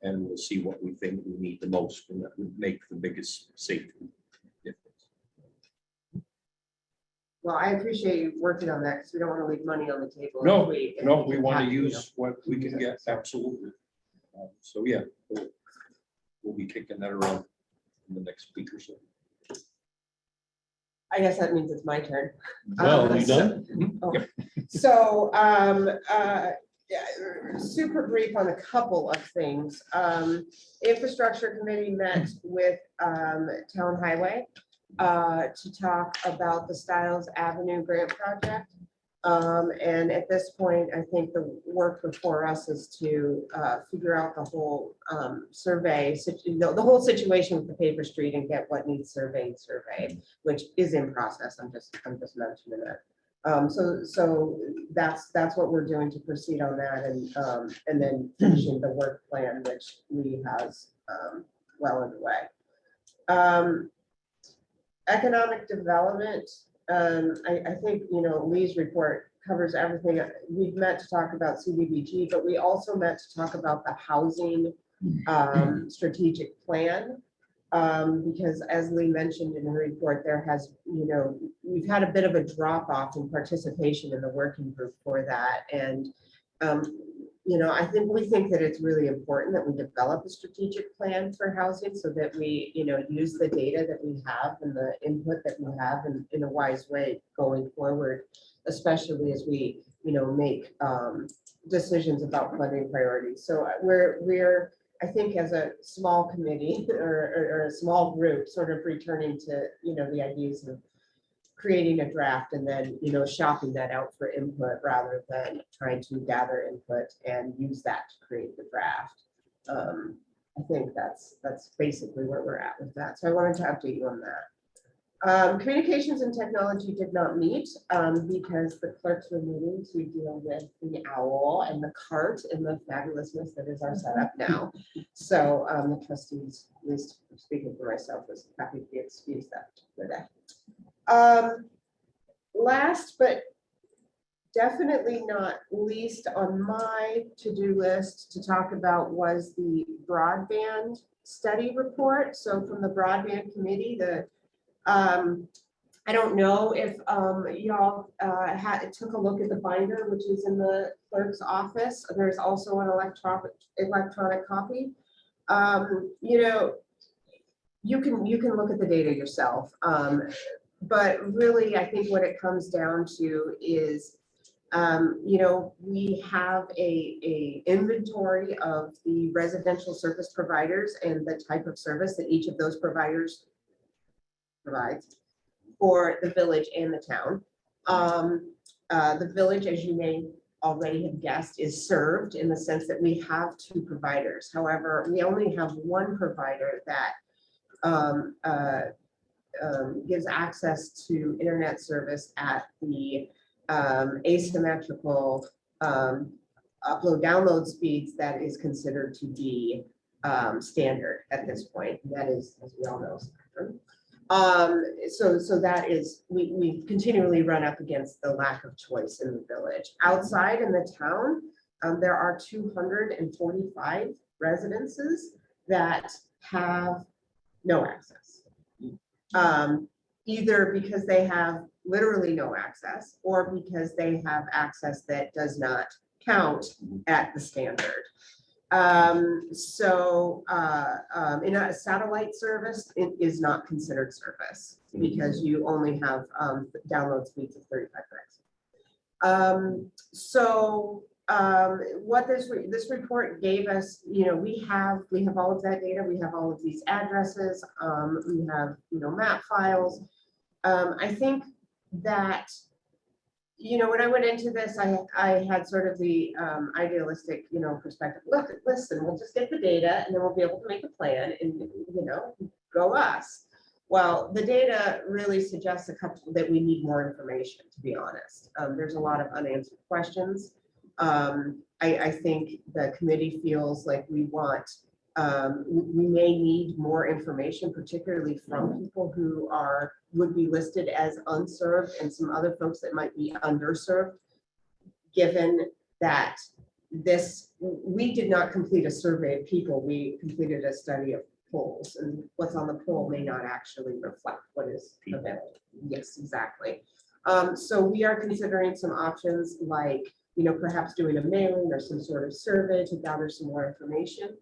and we'll see what we think we need the most, and that would make the biggest safety difference. Well, I appreciate you working on that because we don't want to leave money on the table. No, if No, we want have to use what we can get, absolutely. So yeah, we'll be kicking that around in the next week or so. I guess that means it's my turn. Well, you done? So, yeah, super brief on a couple of things. Infrastructure Committee met with Town Highway to talk about the Stiles Avenue grant project. And at this point, I think the work before us is to figure out the whole survey, the whole situation with the paper street and get what needs surveyed, which is in process. I'm just mentioning that. So that's what we're doing to proceed on that, and then finishing the work plan, which Lee has well underway. Economic development. I think, Lee's report covers everything. We've met to talk about CDBG, but we also met to talk about the housing strategic plan. Because as Lee mentioned in her report, there has, we've had a bit of a drop off in participation in the working group for that. And, we think that it's really important that we develop a strategic plan for housing so that we, use the data that we have and the input that we have in a wise way going forward, especially as we, make decisions about funding priorities. So we're I think as a small committee or a small group sort of returning to, the ideas of creating a draft and then, shopping that out for input rather than trying to gather input and use that to create the draft. I think that's basically where we're at with that. So I wanted to update you on that. Communications and technology did not meet because the clerks were meeting to deal with the owl and the cart and the fabulousness that is our setup now. So the trustees, at least speaking for myself, was happy to be excused that for that. Last but definitely not least on my to-do list to talk about was the broadband study report. So from the broadband committee, I don't know if y'all took a look at the binder, which is in the clerk's office. There's also an electronic copy. You know, you can look at the data yourself. But really, I think what it comes down to is, you know, we have a inventory of the residential service providers and the type of service that each of those providers provides for the village and the town. The village, as you may already have guessed, is served in the sense that we have 2 providers. However, we only have 1 provider that gives access to internet service at the asymmetrical upload download speeds that is considered to be standard at this point. That is, as we all know, spectrum. So that is, we continually run up against the lack of choice in the village. Outside in the town, there are 245 residences that have no access. Either because they have literally no access or because they have access that does not count at the standard. In a satellite service, it is not considered service because you only have download speeds of 35 megs. What this report gave us, you know, we have all of that data. We have all of these addresses. We have, you know, map files. I think that, you know, when I went into this, I had sort of the idealistic, you know, perspective. Look, listen, we'll just get the data and then we'll be able to make a plan and, you know, go us. Well, the data really suggests that we need more information, to be honest. There's a lot of unanswered questions. I think the committee feels like we may need more information, particularly from people who would be listed as unserved and some other folks that might be underserved, given that we did not complete a survey of people, we completed a study of polls, and what's on the poll may not actually reflect what is available. Yes, exactly. So we are considering some options like, you know, perhaps doing a mailing or some sort of survey to gather some more information.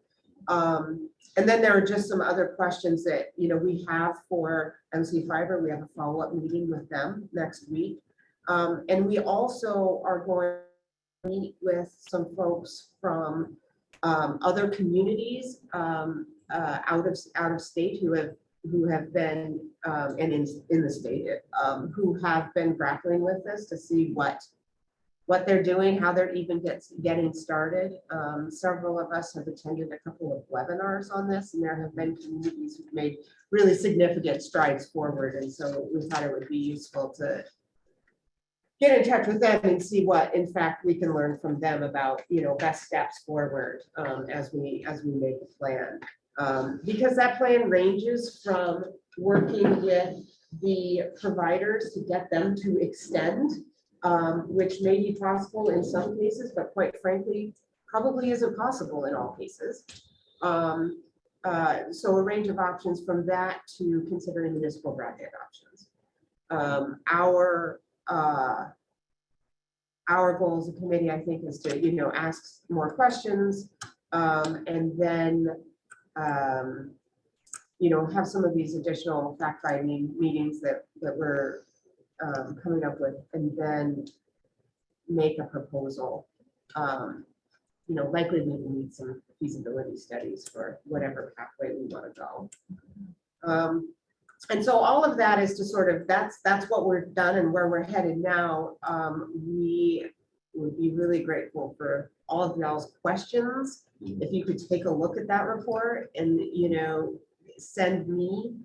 And then there are just some other questions that, you know, we have for MC Fiber. We have a follow-up meeting with them next week. And we also are going to meet with some folks from other communities out of state who have been and in the state who have been grappling with this to see what they're doing, how they're even getting started. Several of us have attended a couple of webinars on this, and there have been communities who've made really significant strides forward. And so we thought it would be useful to get in touch with them and see what, in fact, we can learn from them about, you know, best steps forward as we make a plan. Because that plan ranges from working with the providers to get them to extend, which may be possible in some cases, but quite frankly, probably isn't possible in all cases. So a range of options from that to considering municipal broadband options. Our goal as a committee, I think, is to, you know, ask more questions and then, you know, have some of these additional fact-finding meetings that we're coming up with, and then make a proposal. You know, likely we will need some feasibility studies for whatever pathway we want to go. And so all of that is to sort of, that's what we're done and where we're headed now. We would be really grateful for all of y'all's questions. If you could take a look at that report and, you know, send me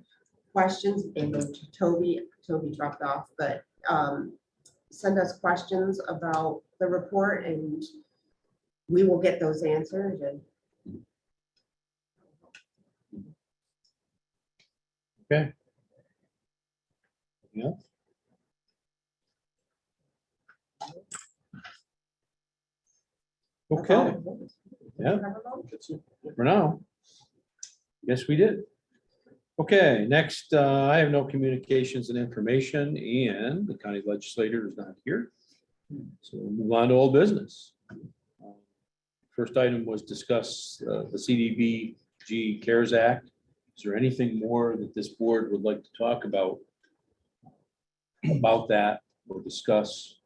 questions and go to Toby dropped off, but send us questions about the report and we will get those answered. And Okay. Yeah. Okay, yeah, for now. Yes, we did. Okay, next, I have no communications and information, and the county legislator is not here. So we'll move on to old business. First item was discuss the CDB G CARES Act. Is there anything more that this board would like to talk about that or discuss?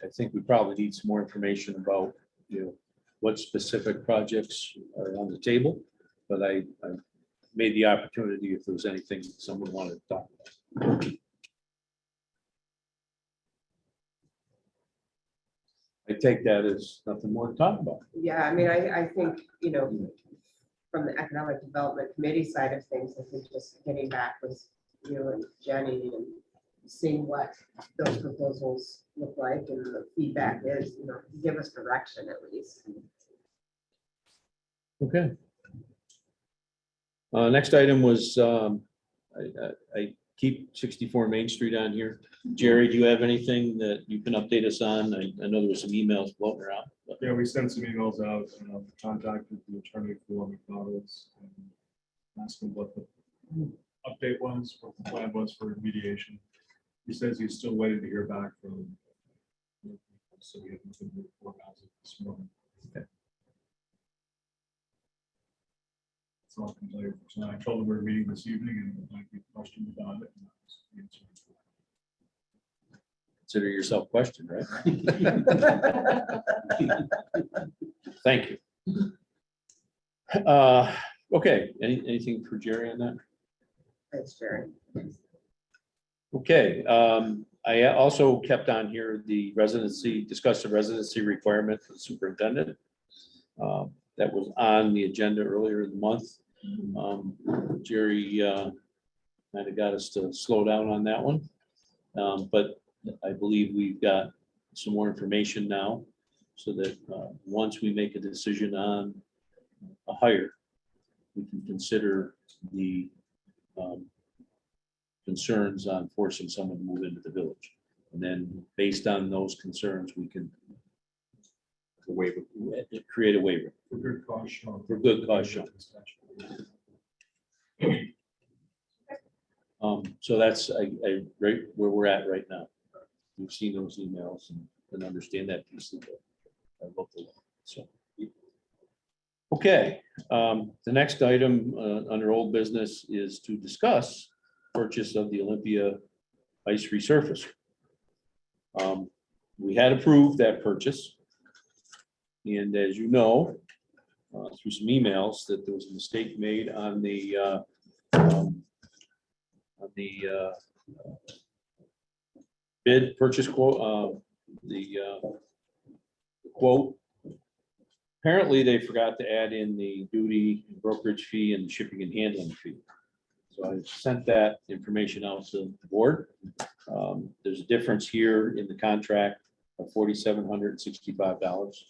I think we probably need some more information about, what specific projects are on the table, but I made the opportunity if there was anything someone wanted to talk about. I take that as nothing more to talk about. Yeah, I mean, I think, from the Economic Development Committee side of things, I think just getting back with you and Jenny and seeing what those proposals look like and the feedback is, give us direction at least. Okay. Next item was, I keep 64 Main Street on here. Jerry, do you have anything that you can update us on? I know there were some emails floating around. But Yeah, we sent some emails out, contacted the attorney for McDonald's and asked him what the update was, what the plan was for mediation. He says he's still waiting to hear back from. So we haven't been moved forward as of this morning. Okay. That's all I can tell you for tonight. I told him we were meeting this evening and there might be questions about it. And that was the answer. Consider yourself questioned, right? Thank you. Okay, anything for Jerry on that? Thanks, Jerry. Okay, I also kept on here discuss the residency requirement for the superintendent. That was on the agenda earlier in the month. Jerry kind of got us to slow down on that one. But I believe we've got some more information now so that once we make a decision on a hire, we can consider the concerns on forcing someone to move into the village. And then based on those concerns, we can create a waiver For good cause shown. for good cause shown. So that's right where we're at right now. We've seen those emails and understand that piece of the local law. So, okay, the next item under old business is to discuss purchase of the Olympia ice resurfacer. We had approved that purchase. And as you know, through some emails, that there was a mistake made on the bid purchase quote, the quote. Apparently, they forgot to add in the duty brokerage fee and shipping and handling fee. So I sent that information out to the board. There's a difference here in the contract of $4,765.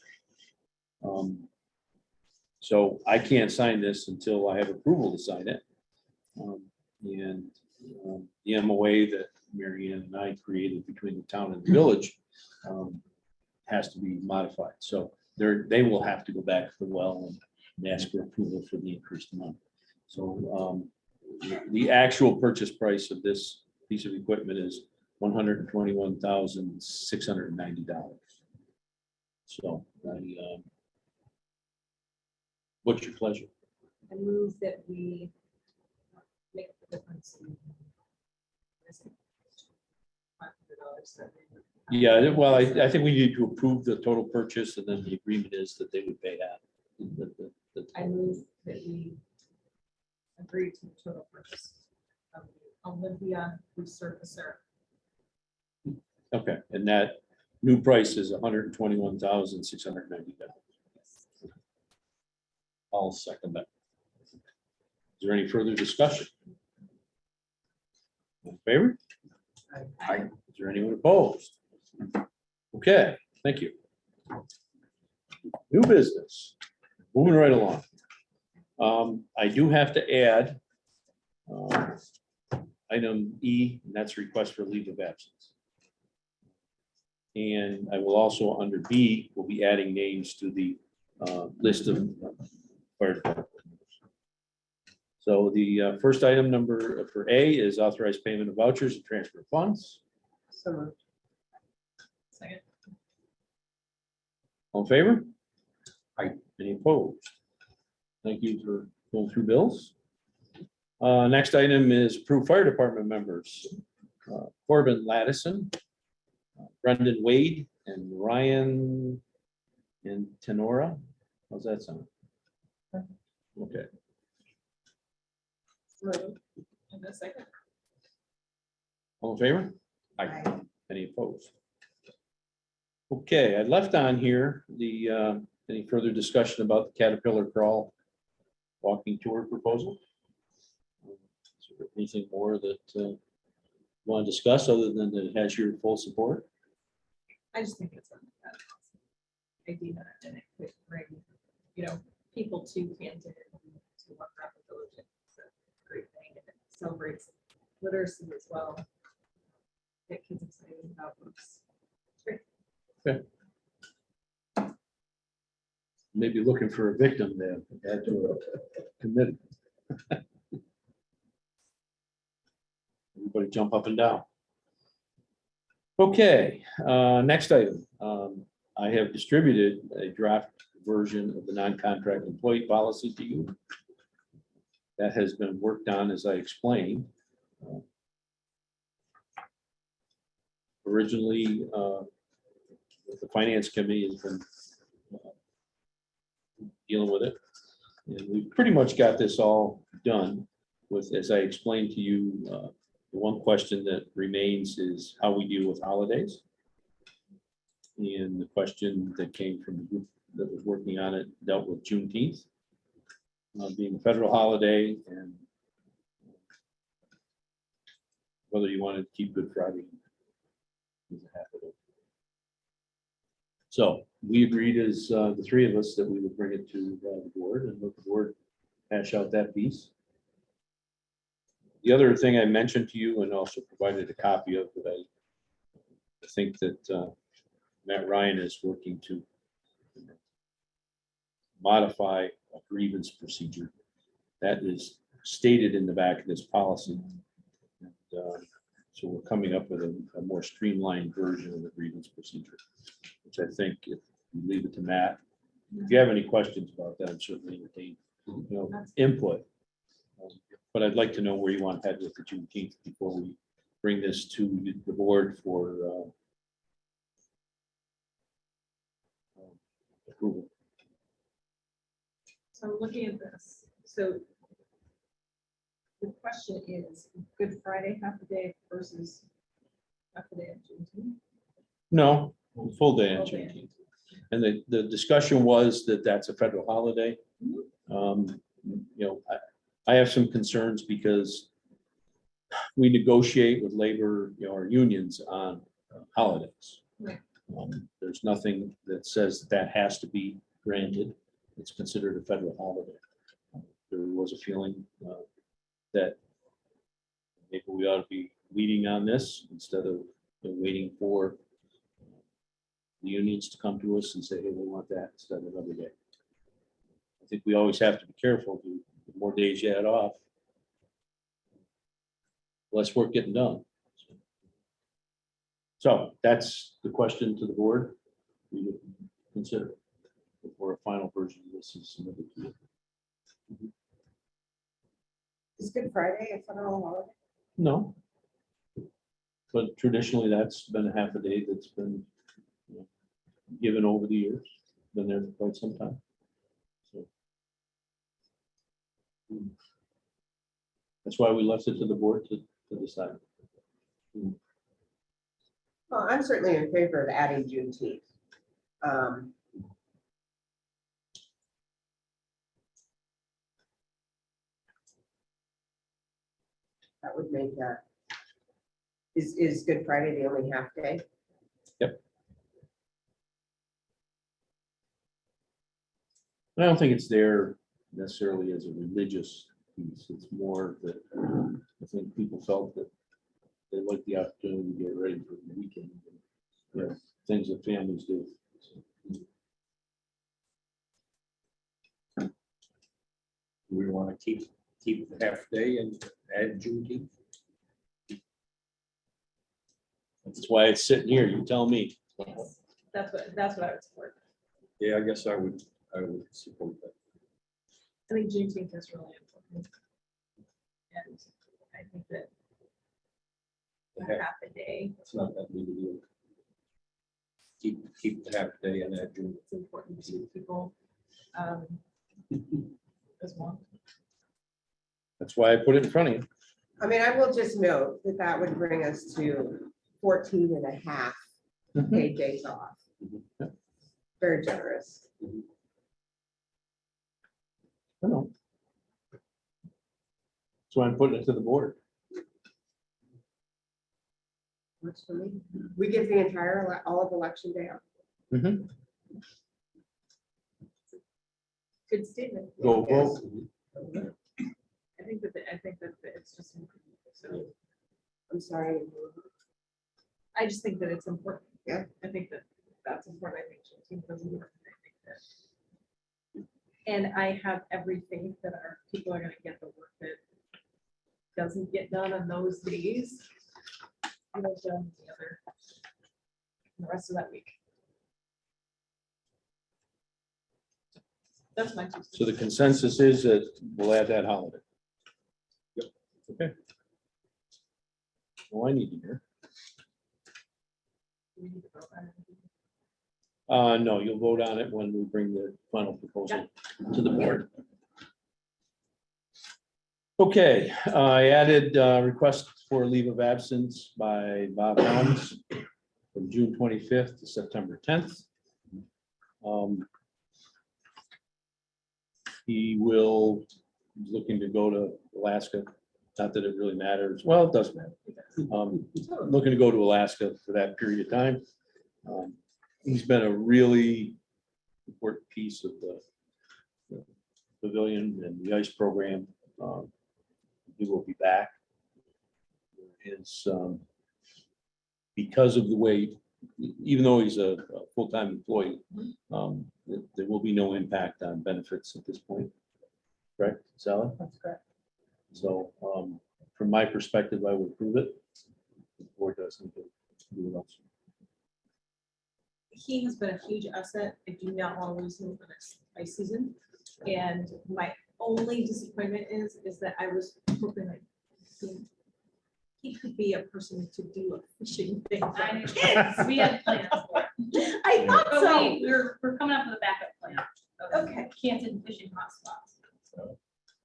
So I can't sign this until I have approval to sign it. And the MOA that Mary Ann and I created between the town and the village has to be modified. So they will have to go back to the well and ask for approval for the increased amount. So the actual purchase price of this piece of equipment is $121,690. So what's your pleasure? I move that we make the difference. Yeah, well, I think we need to approve the total purchase, and then the agreement is that they would pay half. I move that we agree to the total purchase of the Olympia resurfacer. Okay, and that new price is $121,690. I'll second that. Is there any further discussion? In favor? Aye. Is there anyone opposed? Okay, thank you. New business, moving right along. I do have to add item E, and that's request for leave of absence. And I will also, under B, will be adding names to the list of fire department members. So the first item number for A is authorized payment of vouchers and transfer of funds. So moved. Second. All in favor? Aye. Any opposed? Thank you for going through bills. Next item is approved fire department members. Corbin Laddison, Brendan Wade, and Ryan and Tenora. How's that sound? Okay, In a second. all in favor? Aye. Any opposed? Okay, I left on here any further discussion about the Caterpillar crawl walking tour proposal? Is there anything more that you want to discuss other than that it has your full support? I just think it's an idea and it could bring, people to Canton and to Walk Rapid Village. It's a great thing and it celebrates literacy as well. Get kids excited about books. It's great. Maybe looking for a victim to add to a committee. Everybody jump up and down. Okay, next item. I have distributed a draft version of the non-contract employee policy to you. That has been worked on, as I explained. Originally, the finance committee has been dealing with it. And we pretty much got this all done with, as I explained to you, the one question that remains is how we deal with holidays. And the question that came from the group that was working on it dealt with Juneteenth being a federal holiday and whether you wanted to keep Good Friday as a half a day. So we agreed as the three of us that we would bring it to the board and let the board hash out that piece. The other thing I mentioned to you and also provided a copy of that I think that Matt Ryan is working to modify a grievance procedure that is stated in the back of this policy. And, so we're coming up with a more streamlined version of the grievance procedure, which I think if you leave it to Matt, if you have any questions about that, I'm certainly entertain, input. But I'd like to know where you want to head with the Juneteenth before we bring this to the board for approval. So I'm looking at this. So the question is Good Friday, half a day versus half a day of Juneteenth? No, full day on Full day. Juneteenth. And the discussion was that that's a federal holiday. I have some concerns because we negotiate with labor, our unions on holidays. Right. There's nothing that says that has to be granted. It's considered a federal holiday. There was a feeling that maybe we ought to be leading on this instead of waiting for the unions to come to us and say, hey, we want that instead of another day. I think we always have to be careful. The more days you add off, less work getting done. So that's the question to the board. We would consider before a final version of this is submitted to you. Is Good Friday a federal holiday? No. But traditionally, that's been a half a day that's been given over the years, been there for quite some time. So that's why we left it to the board to decide. Well, I'm certainly in favor of adding Juneteenth. That would make is Good Friday the only half day? Yep. I don't think it's there necessarily as a religious piece. It's more that I think people felt that they liked the opportunity to get ready for the weekend. Things that families do. We want to keep the half day and add Juneteenth. That's why it's sitting here. You tell me. Yes, that's what I would support. Yeah, I guess I would support that. I think Juneteenth is really important. And I think that a Okay. half a day, It's not that big a deal. Keep the half day in that June. it's important to people as well. That's why I put it in front of you. I mean, I will just note that that would bring us to 14 and a half paid days off. Mhm. Very generous. I know. So I'm putting it to the board. Works for me. We give the entire, all of election day off. Mhm. Good statement. Go Yes. vote. I think that it's just, so I'm sorry. I just think that it's important. Yeah. I think that that's important. I think Juneteenth is important. I think that. And I have every faith that our people are gonna get the work that doesn't get done on those days. You know, done the rest of that week. That's my. 2 cents. So the consensus is that we'll add that holiday. Yep. Okay. Well, I need to hear. We need to vote on it. No, you'll vote on it when we bring the final proposal to the board. Okay, I added request for leave of absence by Bob Helms from June 25th to September 10th. He will, he's looking to go to Alaska, not that it really matters, well, it does matter. Looking to go to Alaska for that period of time. He's been a really important piece of the pavilion and the ice program. He will be back. Is because of the way, even though he's a full-time employee, there will be no impact on benefits at this point. Correct, Sally? That's correct. So from my perspective, I would approve it. The board doesn't do it else. He has been a huge asset. I do not want to lose him for next ice season. And my only disappointment is that I was hoping that he could be a person to do a fishing thing. for I the know. kids. We had plans for it. I thought But so. we're coming up with a backup plan. of Okay. Canton fishing hotspots.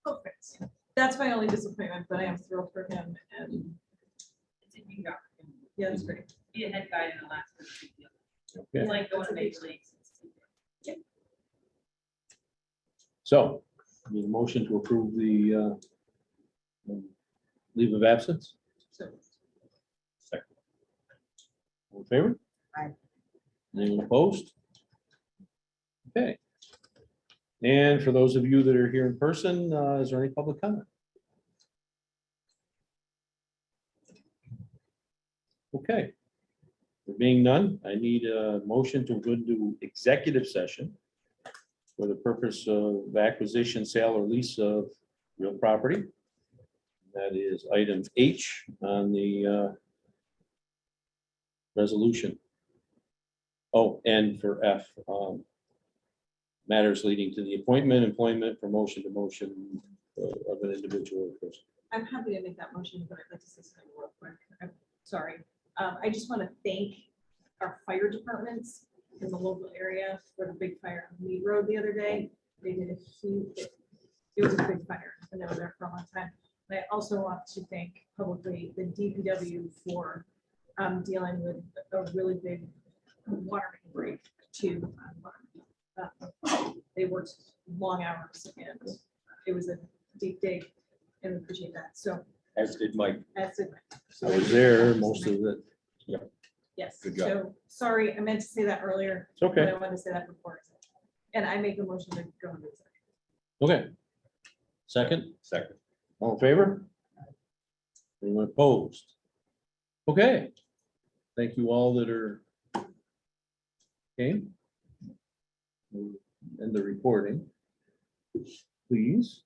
Perfect. That's my only disappointment, but I am thrilled for him and It's a new job. yeah, that's great. Be a head guide in Alaska. is a big deal. Okay. It's like going to major leagues. So, need a motion to approve the leave of absence? So Second. All in favor? Aye. Anyone opposed? Okay. And for those of you that are here in person, is there any public comment? Okay. There being none, I need a motion to go into executive session for the purpose of acquisition, sale, or lease of real property. That is item H on the resolution. Oh, and for F, matters leading to the appointment, employment, promotion, demotion of an individual person. I'm happy to make that motion, but I'd like to say something real quick. I'm sorry. I just want to thank our fire departments in the local area for the big fire on Mead Road the other day. They did a huge, it was a big fire and they were there for a long time. And I also want to thank publicly the DPW for dealing with a really big water main break too. They worked long hours and it was a deep dig and we appreciate that. So As did Mike. that's it. I was there most of it. Yes, Good job. so, sorry, I meant to say that earlier, It's but okay. I wanted to say that before. And I make a motion to go into executive. Okay. Second, Second. all in favor? Anyone opposed? Okay. Thank you all that are came. And the recording. Please.